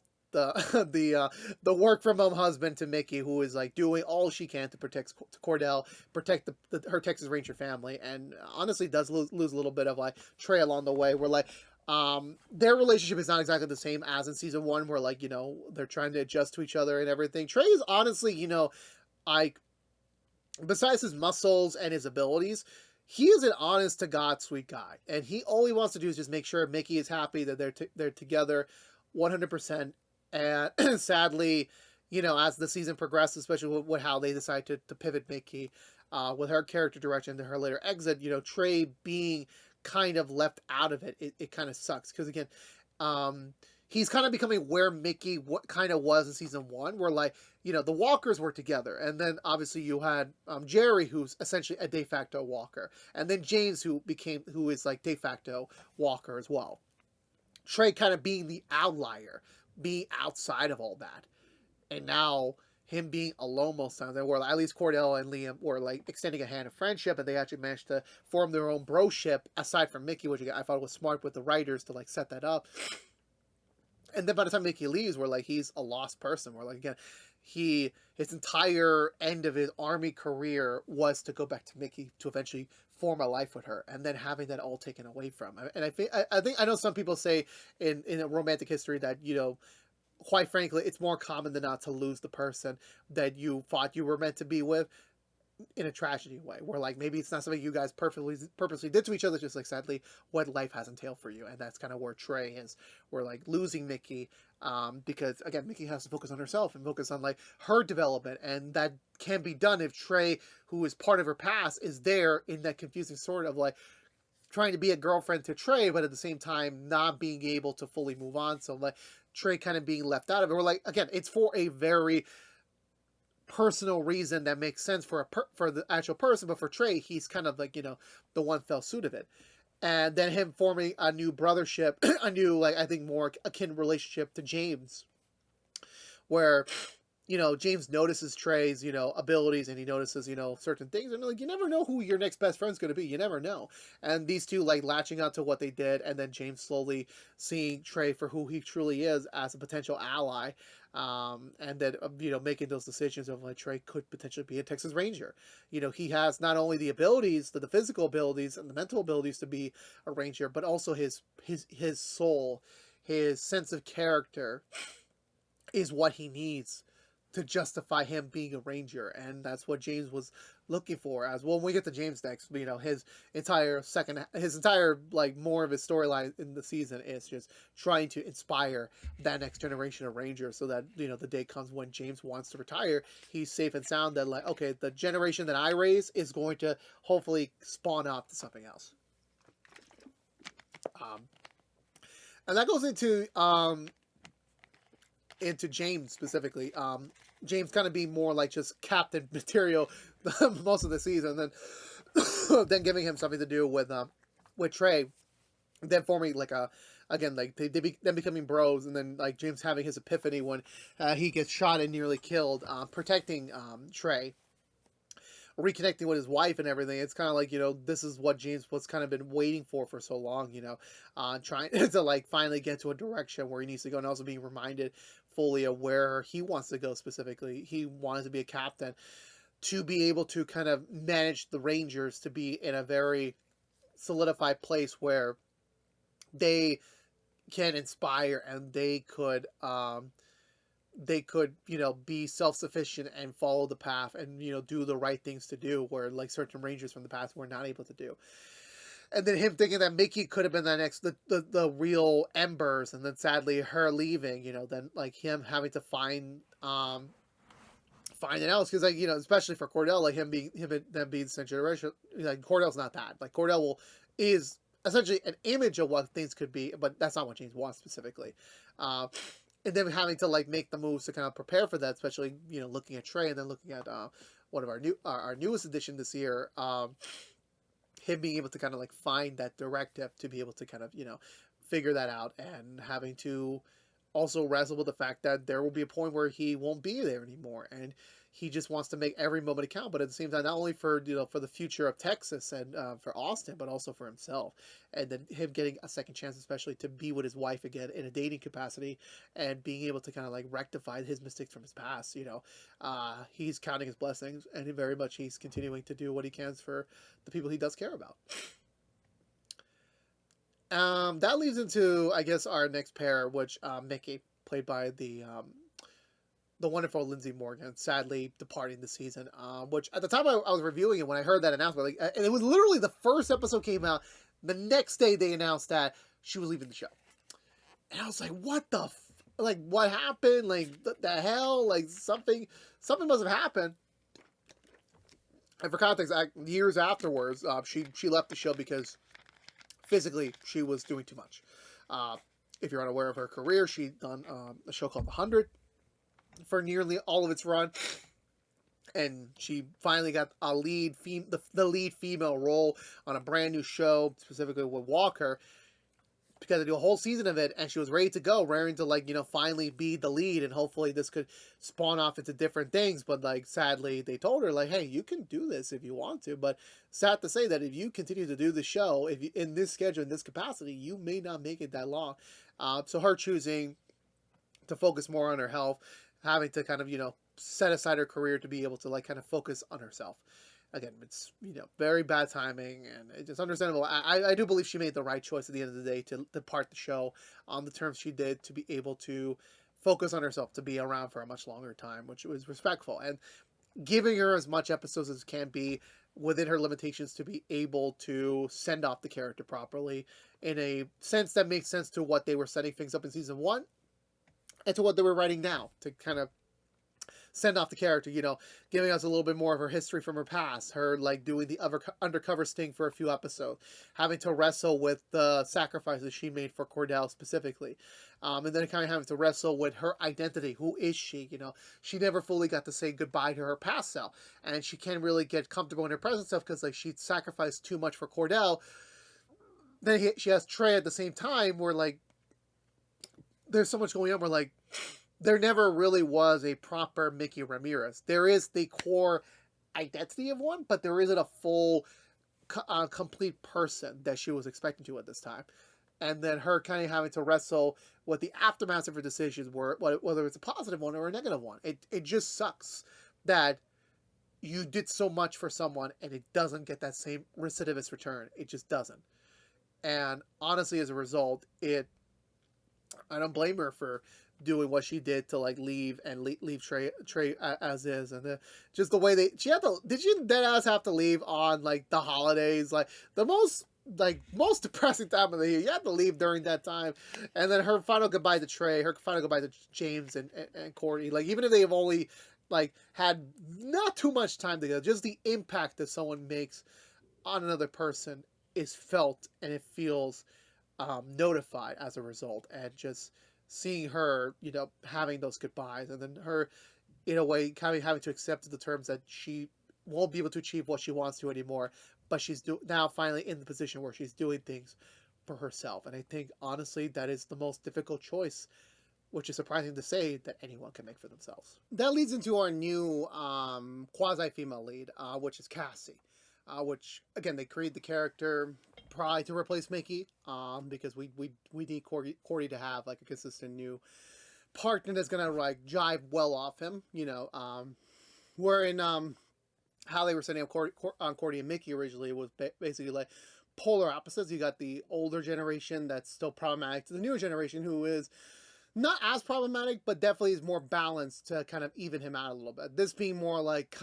work from home husband to Mickey, who is like doing all she can to protect Cordell, protect her Texas Ranger family, and honestly does lose a little bit of like Trey along the way, where like their relationship is not exactly the same as in season 1, where like they're trying to adjust to each other and everything. Trey is honestly like, besides his muscles and his abilities, he is an honest to God sweet guy, and all he wants to do is just make sure Mickey is happy, that they're together 100%. And sadly, as the season progresses, especially with how they decide to pivot Mickey, with her character direction to her later exit, Trey being kind of left out of it kind of sucks, because again, he's kind of becoming where Mickey kind of was in season 1, where like the walkers were together, and then obviously you had Jerry, who's essentially a de facto walker, and then James, who is like de facto walker as well. Trey kind of being the outlier, being outside of all that, and now him being alone most times, where at least Cordell and Liam were like extending a hand of friendship, and they actually managed to form their own broship aside from Mickey, which I thought was smart with the writers to like set that up. And then by the time Mickey leaves, we're like, he's a lost person. We're like, again, his entire end of his army career was to go back to Mickey to eventually form a life with her, and then having that all taken away from him. And I know some people say in a romantic history that quite frankly, it's more common than not to lose the person that you thought you were meant to be with in a tragedy way, where like maybe it's not something you guys purposely did to each other, just like sadly what life has entailed for you. And that's kind of where Trey is. We're like losing Mickey, because again, Mickey has to focus on herself and focus on like her development, and that can be done if Trey, who is part of her past, is there in that confusing sort of like trying to be a girlfriend to Trey, but at the same time not being able to fully move on. So like Trey kind of being left out of it. We're like, again, it's for a very personal reason that makes sense for the actual person, but for Trey, he's kind of like the one fell suit of it. And then him forming a new brothership, a new, like, I think more akin relationship to James, where James notices Trey's abilities, and he notices certain things, and like you never know who your next best friend's going to be. You never know. And these two like latching onto what they did, and then James slowly seeing Trey for who he truly is as a potential ally, and then making those decisions of like Trey could potentially be a Texas Ranger. He has not only the abilities, the physical abilities and the mental abilities to be a Ranger, but also his soul, his sense of character is what he needs to justify him being a ranger, and that's what James was looking for. As well, when we get to James next, you know, his entire like more of his storyline in the season is just trying to inspire that next generation of rangers, so that, you know, the day comes when James wants to retire, he's safe and sound, that like, okay, the generation that I raise is going to hopefully spawn off to something else. And that goes into James specifically. James kind of being more like just captain material most of the season, then giving him something to do with Trey, then forming like a, again, like then becoming bros, and then like James having his epiphany when he gets shot and nearly killed, protecting Trey, reconnecting with his wife and everything. It's kind of like, you know, this is what James was kind of been waiting for so long, you know, trying to like finally get to a direction where he needs to go, and also being reminded fully of where he wants to go specifically. He wanted to be a captain, to be able to kind of manage the Rangers, to be in a very solidified place where they can inspire, and they could, you know, be self-sufficient and follow the path, and, you know, do the right things to do, where like certain Rangers from the past were not able to do. And then him thinking that Mickey could have been the real Embers, and then sadly her leaving, you know, then like him having to find it else, because like, you know, especially for Cordell, like them being the second generation, like Cordell's not that. Like Cordell is essentially an image of what things could be, but that's not what James wants specifically. And then having to like make the moves to kind of prepare for that, especially, you know, looking at Trey, and then looking at one of our newest addition this year, him being able to kind of like find that directive to be able to kind of, you know, figure that out, and having to also wrestle with the fact that there will be a point where he won't be there anymore, and he just wants to make every moment count, but at the same time, not only for, you know, for the future of Texas and for Austin, but also for himself, and then him getting a second chance, especially to be with his wife again in a dating capacity, and being able to kind of like rectify his mistakes from his past. You know, he's counting his blessings, and very much he's continuing to do what he can for the people he does care about. That leads into, I guess, our next pair, which Mickey, played by the wonderful Lindsay Morgan, sadly departing the season. Which at the time I was reviewing it, when I heard that announcement, like, and it was literally the first episode came out, the next day they announced that she was leaving the show, and I was like, what the, like, what happened? Like, the hell? Like, something must have happened. And for context, years afterwards, she left the show because physically she was doing too much. If you're unaware of her career, she'd done a show called The 100 for nearly all of its run, and she finally got a the lead female role on a brand new show, specifically with Walker, because they do a whole season of it, and she was ready to go, raring to, like, you know, finally be the lead, and hopefully this could spawn off into different things. But like, sadly, they told her like, hey, you can do this if you want to, but sad to say that if you continue to do the show, if you, in this schedule, in this capacity, you may not make it that long. So her choosing to focus more on her health, having to kind of, you know, set aside her career to be able to like kind of focus on herself. Again, it's, you know, very bad timing, and it's understandable. I do believe she made the right choice at the end of the day to depart the show on the terms she did, to be able to focus on herself, to be around for a much longer time, which was respectful, and giving her as much episodes as can be within her limitations, to be able to send off the character properly in a sense that makes sense to what they were setting things up in season 1 and to what they were writing now, to kind of send off the character, you know, giving us a little bit more of her history from her past, her like doing the undercover sting for a few episodes, having to wrestle with the sacrifices she made for Cordell specifically, and then kind of having to wrestle with her identity. Who is she? You know, she never fully got to say goodbye to her past self, and she can't really get comfortable in her present self because like she sacrificed too much for Cordell. Then she has Trey at the same time, where like there's so much going on, where like there never really was a proper Mickey Ramirez. There is the core identity of one, but there isn't a full, complete person that she was expecting to at this time. And then her kind of having to wrestle with the aftermath of her decisions, whether it's a positive one or a negative one. It just sucks that you did so much for someone and it doesn't get that same recidivist return. It just doesn't. And honestly, as a result, I don't blame her for doing what she did to like leave and leave Trey as is, and then just the way she had to, did she dead ass have to leave on like the holidays, like the most depressing time of the year. You had to leave during that time, and then her final goodbye to Trey, her final goodbye to James and Courtney. Like even if they've only like had not too much time together, just the impact that someone makes on another person is felt, and it feels notified as a result. And just seeing her, having those goodbyes, and then her, in a way, kind of having to accept the terms that she won't be able to achieve what she wants to anymore, but she's now finally in the position where she's doing things for herself. And I think, honestly, that is the most difficult choice, which is surprising to say, that anyone can make for themselves. That leads into our new quasi-female lead, which is Cassie. Which, again, they create the character probably to replace Mickey, because we need Cordy to have like a consistent new partner that's gonna like jive well off him. Where in how they were setting up Cordy and Mickey originally was basically like polar opposites. You got the older generation that's still problematic to the newer generation, who is not as problematic, but definitely is more balanced to kind of even him out a little bit. This being more like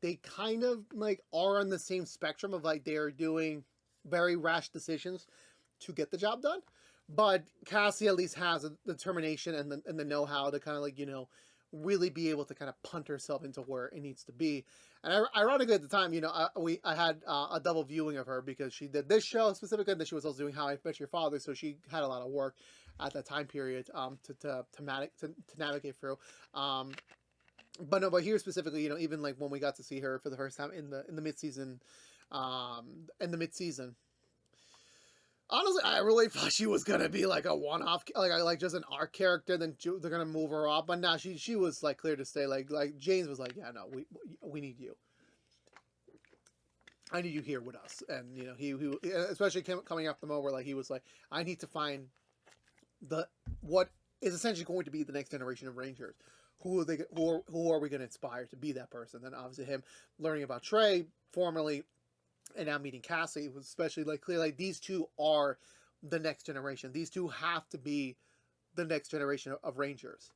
they kind of like are on the same spectrum of like they're doing very rash decisions to get the job done. But Cassie at least has the determination and the know-how to kind of like, really be able to kind of punt herself into where it needs to be. And ironically at the time, I had a double viewing of her because she did this show specifically, and then she was also doing How I Met Your Father, so she had a lot of work at that time period to navigate through. But here specifically, even like when we got to see her for the first time in the mid-season, honestly, I really thought she was gonna be like a one-off, like just an arc character. Then they're gonna move her off, but now she was like clear to stay. Like James was like, yeah, no, we need you. I need you here with us. And he especially coming up the moment where like he was like, I need to find what is essentially going to be the next generation of Rangers. Who are we going to inspire to be that person? Then obviously him learning about Trey formerly, and now meeting Cassie was especially like clear. Like these two are the next generation. These two have to be the next generation of Rangers.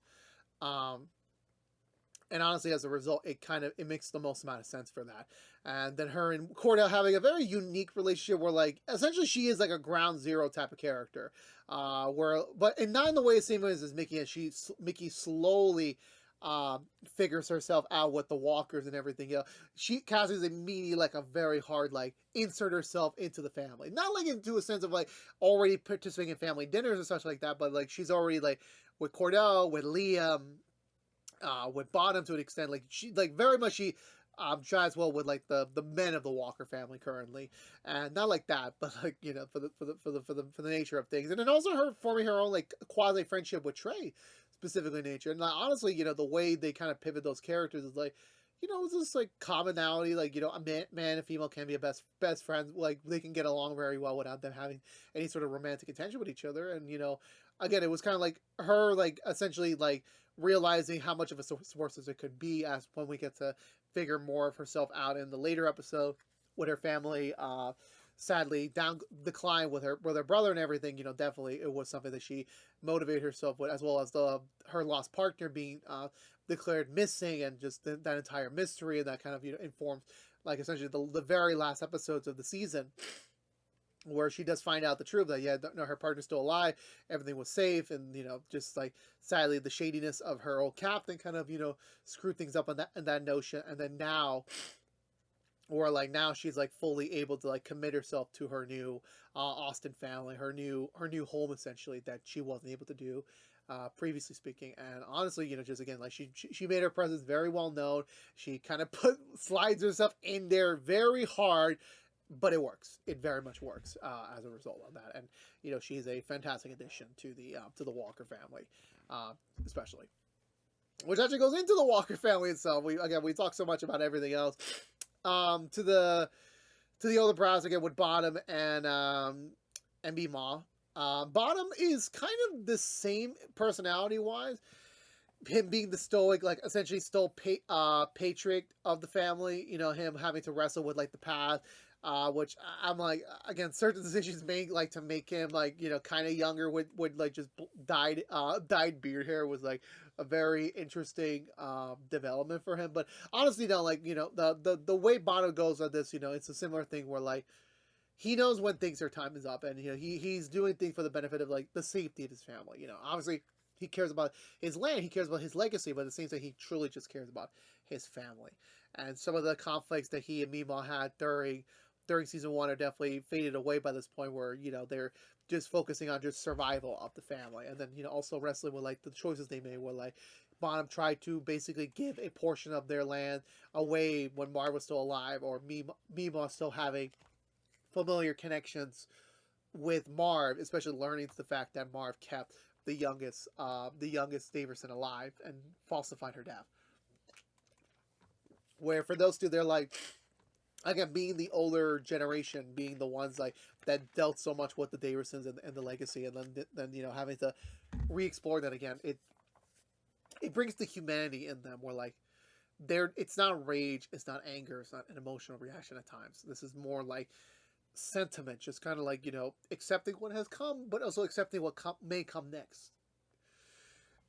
And honestly, as a result, it makes the most amount of sense for that. And then her and Cordell having a very unique relationship where like essentially she is like a ground zero type of character, but not in the way the same way as Mickey. And Mickey slowly figures herself out with the walkers and everything else. Cassie's immediately like a very hard like insert herself into the family, not like into a sense of like already participating in family dinners and such like that, but like she's already like with Cordell, with Liam, with Bottom to an extent. Like she like very much she tries well with like the men of the Walker family currently, and not like that, but like for the nature of things, and then also her forming her own like quasi friendship with Trey, specifically nature. And like, honestly, the way they kind of pivot those characters is like, it's this like commonality, like a man and female can be a best friends, like they can get along very well without them having any sort of romantic intention with each other. And again, it was kind of like her like essentially like realizing how much of a support system it could be, as when we get to figure more of herself out in the later episode with her family sadly decline with her brother and everything. Definitely it was something that she motivated herself with, as well as her lost partner being declared missing, and just that entire mystery, and that kind of informs like essentially the very last episodes of the season, where she does find out the truth that her partner's still alive, everything was safe, and just like sadly the shadiness of her old captain kind of screwed things up on that notion. And then now she's like fully able to like commit herself to her new Austin family, her new home essentially, that she wasn't able to do previously speaking. And honestly, just again, like she made her presence very well known. She kind of slides herself in there very hard, but it works. It very much works as a result of that. And she's a fantastic addition to the Walker family, especially, which actually goes into the Walker family itself. We talk so much about everything else. To the other brows again with Bottom and B-Ma. Bottom is kind of the same personality wise. Him being the stoic, like essentially still patriarch of the family. Him having to wrestle with like the past. which I'm like, again, certain decisions made like to make him like, kind of younger with like just dyed beard hair was like a very interesting development for him. But honestly, no, like, the way Bono goes on this, it's a similar thing where like he knows when things their time is up, and he's doing things for the benefit of like the safety of his family. Obviously he cares about his land, he cares about his legacy, but it seems like he truly just cares about his family. And some of the conflicts that he and Mima had during season one are definitely faded away by this point, where they're just focusing on just survival of the family, and then also wrestling with like the choices they made, where like Bonham tried to basically give a portion of their land away when Marv was still alive, or Mima still having familiar connections with Marv, especially learning the fact that Marv kept the youngest Daverson alive and falsified her death. Where for those two, they're like, again, being the older generation, being the ones like that dealt so much with the Daversons and the legacy, and then having to re-explore that again, it brings the humanity in them, where like it's not rage, it's not anger, it's not an emotional reaction at times. This is more like sentiment, just kind of like accepting what has come, but also accepting what may come next.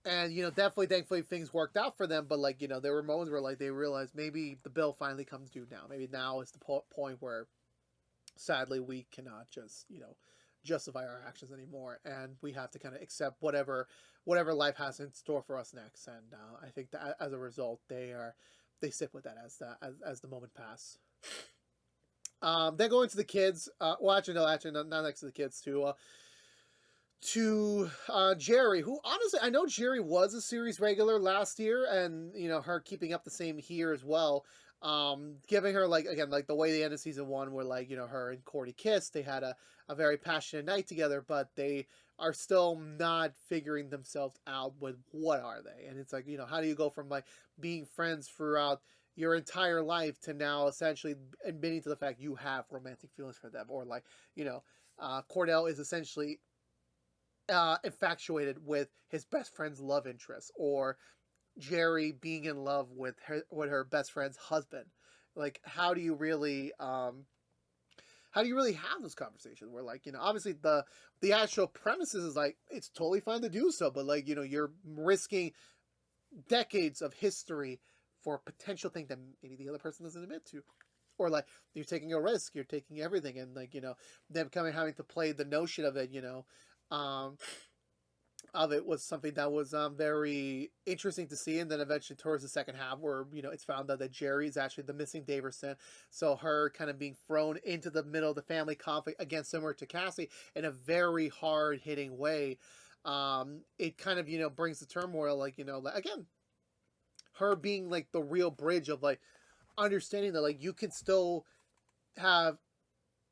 And definitely, thankfully, things worked out for them. But like there were moments where like they realized maybe the bill finally comes due now. Maybe now is the point where, sadly, we cannot just justify our actions anymore, and we have to kind of accept whatever life has in store for us next. And I think that as a result, they stick with that as the moment passes. Then going to the kids. Well, actually, no, not next to the kids. To Jerry, who honestly I know Jerry was a series regular last year, and her keeping up the same here as well. Giving her like again like the way they ended season one, where like her and Cordy kissed. They had a very passionate night together, but they are still not figuring themselves out with what are they. And it's like how do you go from like being friends throughout your entire life to now essentially admitting to the fact you have romantic feelings for them, or like Cordell is essentially infatuated with his best friend's love interest, or Jerry being in love with her best friend's husband. Like, how do you really have this conversation where like obviously the actual premises is like it's totally fine to do so, but like you're risking decades of history for a potential thing that maybe the other person doesn't admit to, or like you're taking a risk, you're taking everything, and like them having to play the notion of it, um, of it was something that was very interesting to see. And then eventually towards the second half, where it's found out that Jerry is actually the missing Daverson, so her kind of being thrown into the middle of the family conflict, again similar to Cassie, in a very hard hitting way. It kind of brings the turmoil, like again, her being like the real bridge of like understanding that like have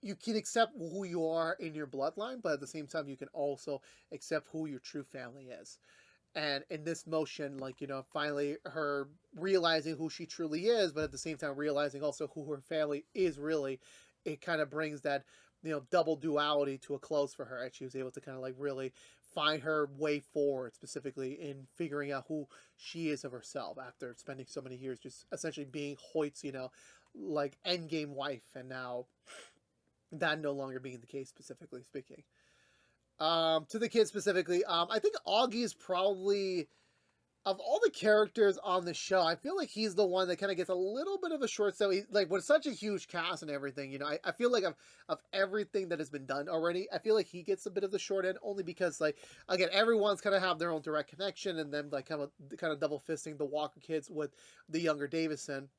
you can accept who you are in your bloodline, but at the same time you can also accept who your true family is. And in this motion, like finally her realizing who she truly is, but at the same time realizing also who her family is really, it kind of brings that double duality to a close for her, and she was able to kind of like really find her way forward, specifically in figuring out who she is of herself after spending so many years just essentially being Hoyt's like endgame wife, and now that no longer being the case, specifically speaking. To the kids specifically, I think Augie is probably, of all the characters on the show, I feel like he's the one that kind of gets a little bit of a short sell. Like with such a huge cast and everything, I feel like of everything that has been done already, I feel like he gets a bit of the short end, only because like again everyone's kind of have their own direct connection, and then like kind of double fisting the Walker kids with the younger Davison.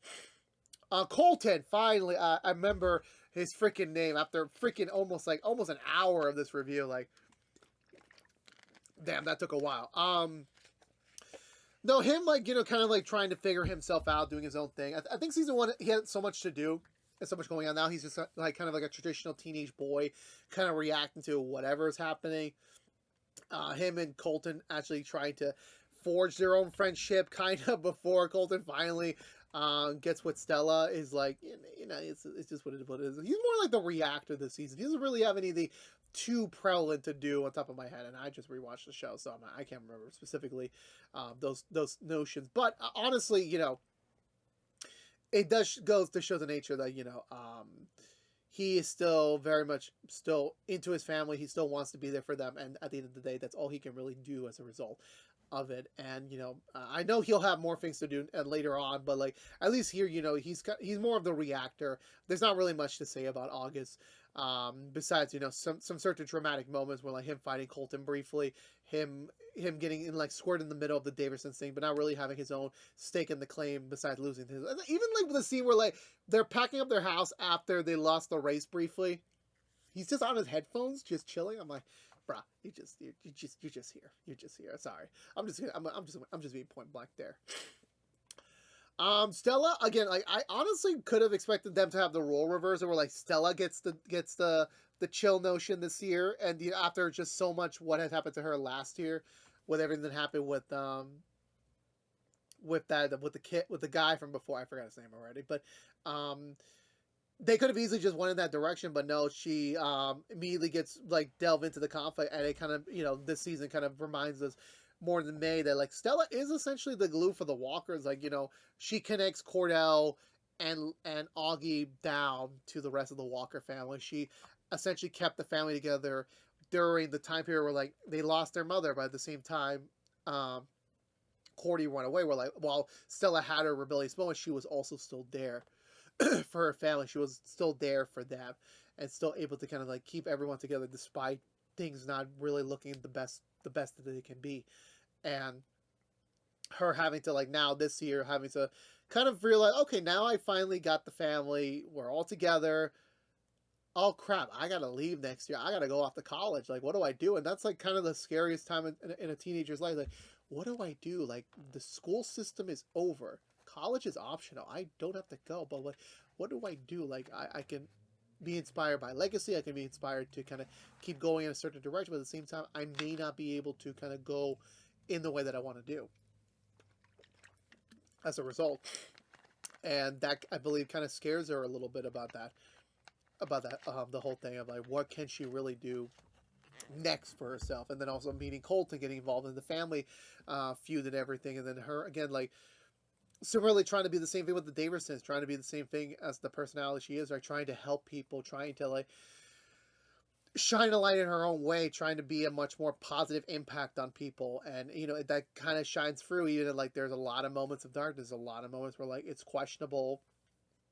Colton, finally, I remember his freaking name after freaking almost an hour of this review. Like, damn, that took a while. No, him like kind of like trying to figure himself out, doing his own thing. I think season one he had so much to do, and so much going on. Now he's just like kind of like a traditional teenage boy, kind of reacting to whatever is happening. Him and Colton actually trying to forge their own friendship, kind of before Colton finally gets with Stella, is like it's just what it is. He's more like the reactor this season. He doesn't really have anything too prevalent to do on top of my head, and I just rewatched the show, so I can't remember specifically those notions. But honestly, it does goes to show the nature that he is still very much still into his family. He still wants to be there for them, and at the end of the day, that's all he can really do as a result of it. And I know he'll have more things to do later on, but like at least here, he's more of the reactor. There's not really much to say about August, besides some certain dramatic moments where like him fighting Colton briefly, him getting in like squared in the middle of the Davidson thing, but not really having his own stake in the claim besides losing his. Even like the scene where like they're packing up their house after they lost the race briefly. He's just on his headphones, just chilling. I'm like, bruh, you're just here. You're just here. Sorry, I'm just being point blank there. Stella again. Like I honestly could have expected them to have the role reversal, where like Stella gets the chill notion this year, and after just so much what had happened to her last year, with everything that happened with with the guy from before. I forgot his name already, but they could have easily just went in that direction, but no, she immediately gets like delve into the conflict, and it kind of this season kind of reminds us more than May that like Stella is essentially the glue for the Walkers. Like she connects Cordell and Augie down to the rest of the Walker family. She essentially kept the family together during the time period where like they lost their mother, but at the same time, Cordy went away. Where like while Stella had her rebellious moment, she was also still there for her family. She was still there for them, and still able to kind of like keep everyone together despite things not really looking the best that they can be. And her having to like now this year having to kind of realize, okay, now I finally got the family, we're all together. Oh crap, I gotta leave next year, I gotta go off to college, like what do I do? And that's like kind of the scariest time in a teenager's life. Like what do I do? Like the school system is over, college is optional, I don't have to go, but what do I do? Like I can be inspired by legacy, I can be inspired to kind of keep going in a certain direction, but at the same time I may not be able to kind of go in the way that I want to do as a result. And that I believe kind of scares her a little bit about that the whole thing of like what can she really do next for herself, and then also meeting Colton, getting involved in the family feud and everything, and then her again like similarly trying to be the same thing with the Daversons, trying to be the same thing as the personality she is, like trying to help people, trying to like shine a light in her own way, trying to be a much more positive impact on people. And that kind of shines through, even like there's a lot of moments of darkness, a lot of moments where like it's questionable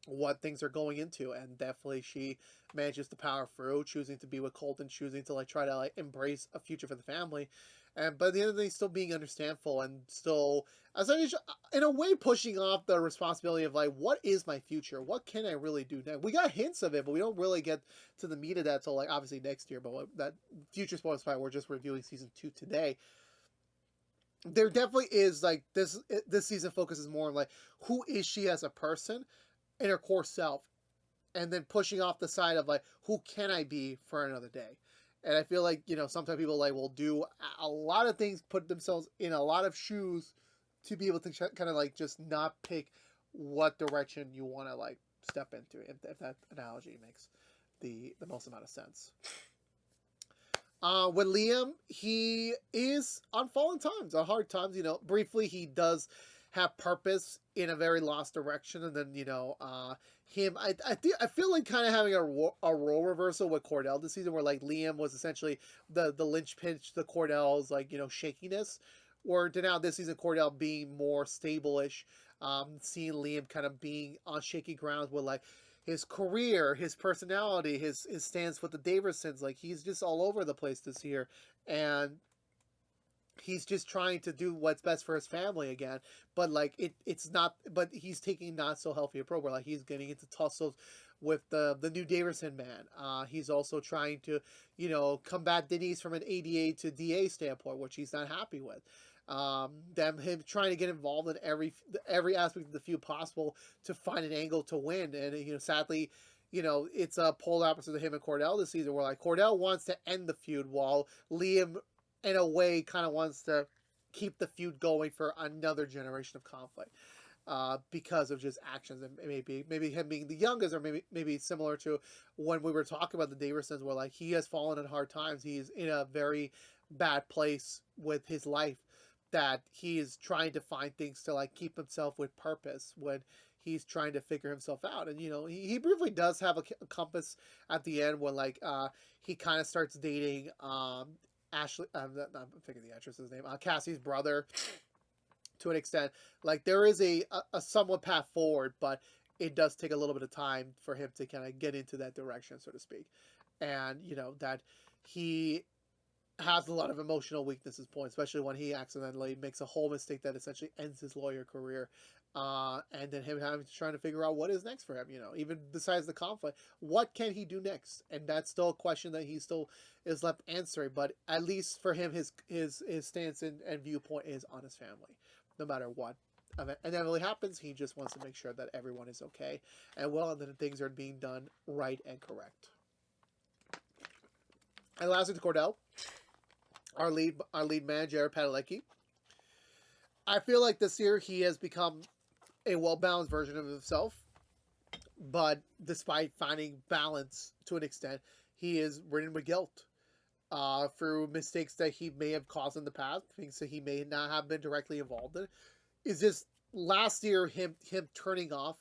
what things are going into, and definitely she manages to power through, choosing to be with Colton, choosing to like try to like embrace a future for the family, and by the end of the day still being understandful, and still as I in a way pushing off the responsibility of like what is my future, what can I really do next. We got hints of it, but we don't really get to the meat of that till like obviously next year. But that future spoilers fight, we're just reviewing season 2 today. There definitely is like this season focuses more on like who is she as a person in her core self, and then pushing off the side of like who can I be for another day. And I feel like sometimes people like will do a lot of things, put themselves in a lot of shoes to be able to kind of like just not pick what direction you want to like step into, if that analogy makes the most amount of sense. With Liam, he is on fallen times, on hard times. Briefly he does have purpose in a very lost direction, and then I feel like kind of having a role reversal with Cordell this season, where like Liam was essentially the linchpin to Cordell's like shakiness, or to now this season Cordell being more stable-ish, seeing Liam kind of being on shaky ground with like his career, his personality, his stance with the Daversons. Like he's just all over the place this year, and he's just trying to do what's best for his family again, but like it's not. But he's taking not so healthy approach, where like he's getting into tussles with the new Daverson man. He's also trying to combat Denise from an ADA to DA standpoint, which he's not happy with. Him trying to get involved in every aspect of the feud possible to find an angle to win, and sadly, it's a polar opposite of him and Cordell this season, where like Cordell wants to end the feud, while Liam in a way kind of wants to keep the feud going for another generation of conflict, because of just actions, and maybe him being the youngest, or maybe similar to when we were talking about the Daversons, where like he has fallen in hard times, he's in a very bad place with his life, that he is trying to find things to like keep himself with purpose when he's trying to figure himself out. And he briefly does have a compass at the end when like he kind of starts dating Ashley. I'm forgetting the actress's name. Cassie's brother, to an extent. Like there is a somewhat path forward, but it does take a little bit of time for him to kind of get into that direction, so to speak. And that he has a lot of emotional weaknesses point, especially when he accidentally makes a whole mistake that essentially ends his lawyer career. And then him having to trying to figure out what is next for him, even besides the conflict, what can he do next? And that's still a question that he still is left answering. But at least for him, his stance and viewpoint is on his family, no matter what inevitably happens. He just wants to make sure that everyone is okay and well, and that things are being done right and correct. And lastly, to Cordell, our lead man, Jared Padalecki. I feel like this year he has become a well-balanced version of himself, but despite finding balance to an extent, he is ridden with guilt through mistakes that he may have caused in the past, things that he may not have been directly involved in. Is just last year him turning off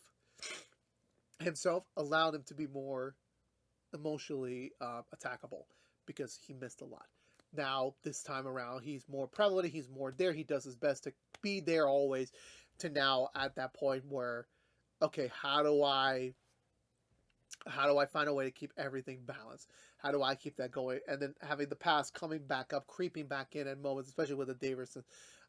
himself allowed him to be more emotionally attackable because he missed a lot. Now, this time around, he's more prevalent, he's more there, he does his best to be there always, to now at that point where, okay, how do I find a way to keep everything balanced? How do I keep that going? And then having the past coming back up, creeping back in at moments, especially with the Daverson,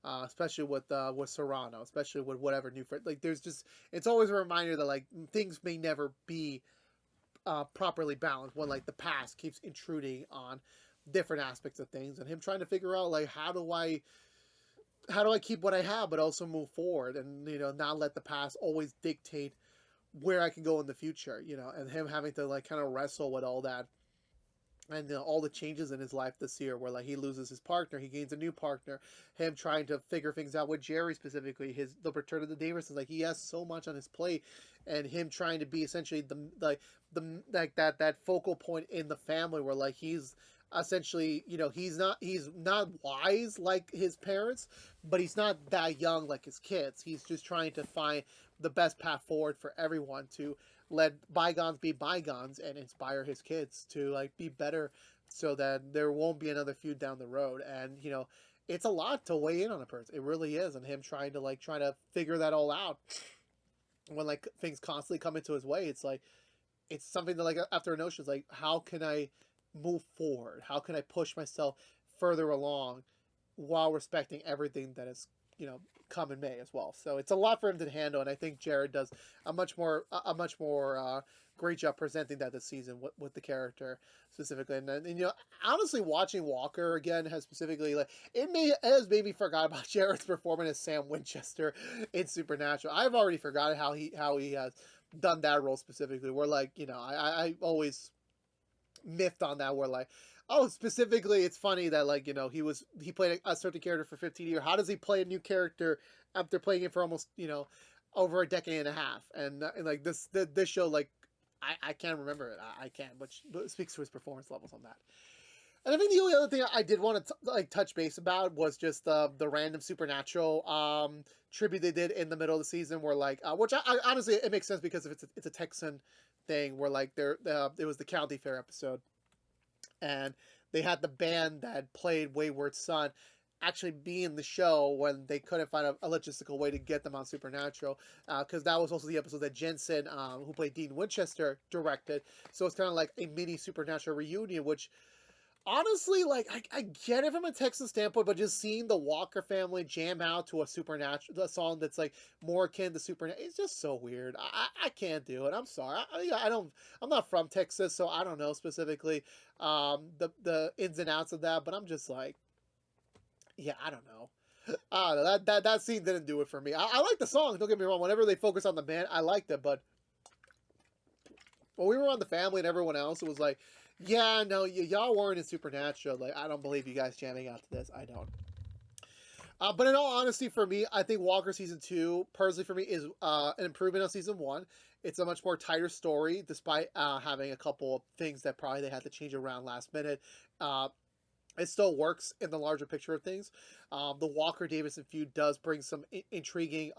especially with Serrano, especially with whatever new friend. Like, there's just, it's always a reminder that like things may never be properly balanced when like the past keeps intruding on different aspects of things, and him trying to figure out like how do I keep what I have but also move forward, and not let the past always dictate where I can go in the future, and him having to like kind of wrestle with all that. And all the changes in his life this year, where like he loses his partner, he gains a new partner, him trying to figure things out with Jerry specifically, the return of the Davisons, like he has so much on his plate, and him trying to be essentially that focal point in the family, where like he's essentially he's not wise like his parents, but he's not that young like his kids. He's just trying to find the best path forward for everyone, to let bygones be bygones and inspire his kids to like be better, so that there won't be another feud down the road. And it's a lot to weigh in on a person, it really is, and him trying to figure that all out when like things constantly come into his way. It's like it's something that like after a notion is like, how can I move forward, how can I push myself further along while respecting everything that is come in May as well. So it's a lot for him to handle, and I think Jared does a much more great job presenting that this season with the character specifically. And honestly, watching Walker again has specifically like has made me forgot about Jared's performance as Sam Winchester in Supernatural. I've already forgotten how he has done that role specifically. Where like I always miffed on that, where like, oh, specifically it's funny that like he played a certain character for 15 years. How does he play a new character after playing it for almost over a decade and a half? And like this show, like I can't remember it. I can't, but it speaks to his performance levels on that. And I think the only other thing I did want to like touch base about was just the random Supernatural tribute they did in the middle of the season, where like which I honestly it makes sense because it's a Texan thing, where like it was the county fair episode, and they had the band that played Wayward Son actually be in the show when they couldn't find a logistical way to get them on Supernatural, because that was also the episode that Jensen, who played Dean Winchester, directed. So it's kind of like a mini Supernatural reunion, which honestly, like, I get it from a Texas standpoint, but just seeing the Walker family jam out to a song that's like more akin to Supernatural, it's just so weird. I can't do it. I'm sorry. I'm not from Texas, so I don't know specifically the ins and outs of that, but I'm just like, yeah, I don't know. That scene didn't do it for me. I like the song, don't get me wrong. Whenever they focus on the band, I liked it, but when we were on the family and everyone else, it was like, yeah, no, y'all weren't in Supernatural. Like, I don't believe you guys jamming out to this. I don't. But in all honesty, for me, I think Walker Season 2, personally for me, is an improvement on Season 1. It's a much more tighter story, despite having a couple of things that probably they had to change around last minute. it still works in the larger picture of things. The Walker-Davison feud does bring some intriguing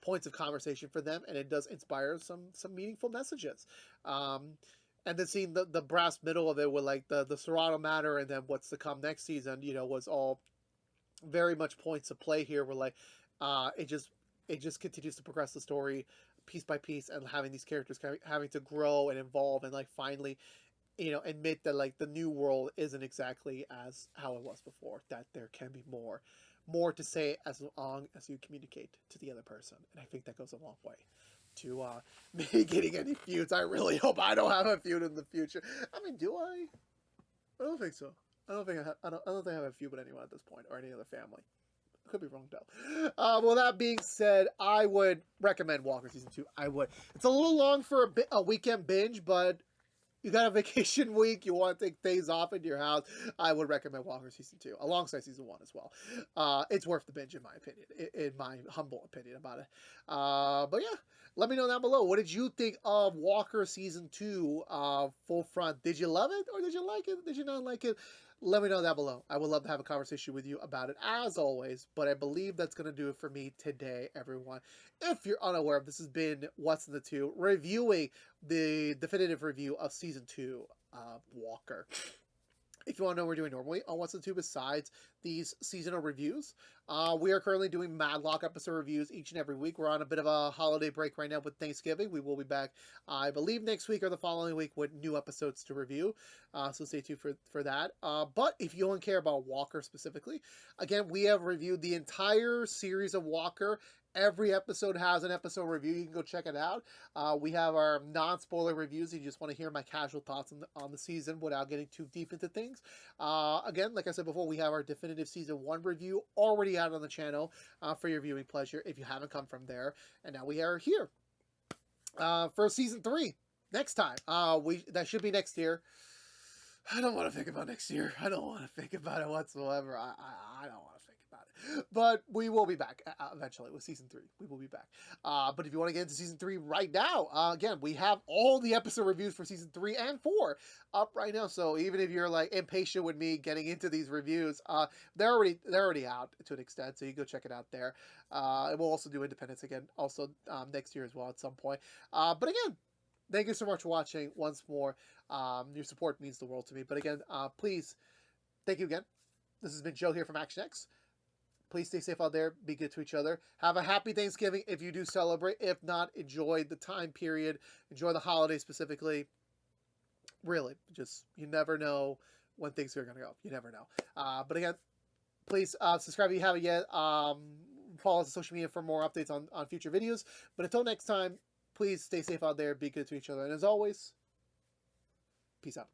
points of conversation for them, and it does inspire some meaningful messages. And then seeing the brass middle of it with like the Serrano matter and then what's to come next season, was all very much points of play here. Where like it just continues to progress the story piece by piece, and having these characters having to grow and evolve and like finally admit that like the new world isn't exactly as how it was before, that there can be more to say as long as you communicate to the other person. And I think that goes a long way to mitigating any feuds. I really hope I don't have a feud in the future. I mean, do I? I don't think so. I don't think I don't think I have a feud with anyone at this point, or any other family. I could be wrong though. Well, that being said, I would recommend Walker season 2. I would. It's a little long for a weekend binge, but you got a vacation week, you want to take days off in your house, I would recommend Walker Season 2, alongside Season 1 as well. It's worth the binge, in my opinion, in my humble opinion about it. But yeah, let me know down below. What did you think of Walker Season 2 full front? Did you love it, or did you like it? Did you not like it? Let me know down below. I would love to have a conversation with you about it, as always. But I believe that's going to do it for me today, everyone. If you're unaware, this has been What's in the Two, reviewing the definitive review of Season 2 of Walker. If you want to know what we're doing normally on What's in the Two besides these seasonal reviews, we are currently doing Madlock episode reviews each and every week. We're on a bit of a holiday break right now with Thanksgiving. We will be back, I believe, next week or the following week with new episodes to review. So stay tuned for that. But if you don't care about Walker specifically, again, we have reviewed the entire series of Walker. Every episode has an episode review. You can go check it out. We have our non-spoiler reviews. You just want to hear my casual thoughts on the season without getting too deep into things. Again, like I said before, we have our definitive Season 1 review already out on the channel for your viewing pleasure if you haven't come from there. And now we are here for Season 3 next time. That should be next year. I don't want to think about next year. I don't want to think about it whatsoever. I don't want to think about it. But we will be back eventually with Season 3. We will be back. But if you want to get into Season 3 right now, again, we have all the episode reviews for Season 3 and 4 up right now. So even if you're like impatient with me getting into these reviews, they're already out to an extent. So you go check it out there. And we'll also do Independence again also next year as well at some point. But again, thank you so much for watching once more. Your support means the world to me. But again, please, thank you again. This has been Joe here from ActionX. Please stay safe out there. Be good to each other. Have a happy Thanksgiving if you do celebrate. If not, enjoy the time period. Enjoy the holidays specifically. Really, just, you never know when things are going to go. You never know. But again, please subscribe if you haven't yet. Follow us on social media for more updates on future videos. But until next time, please stay safe out there. Be good to each other. And as always, peace out.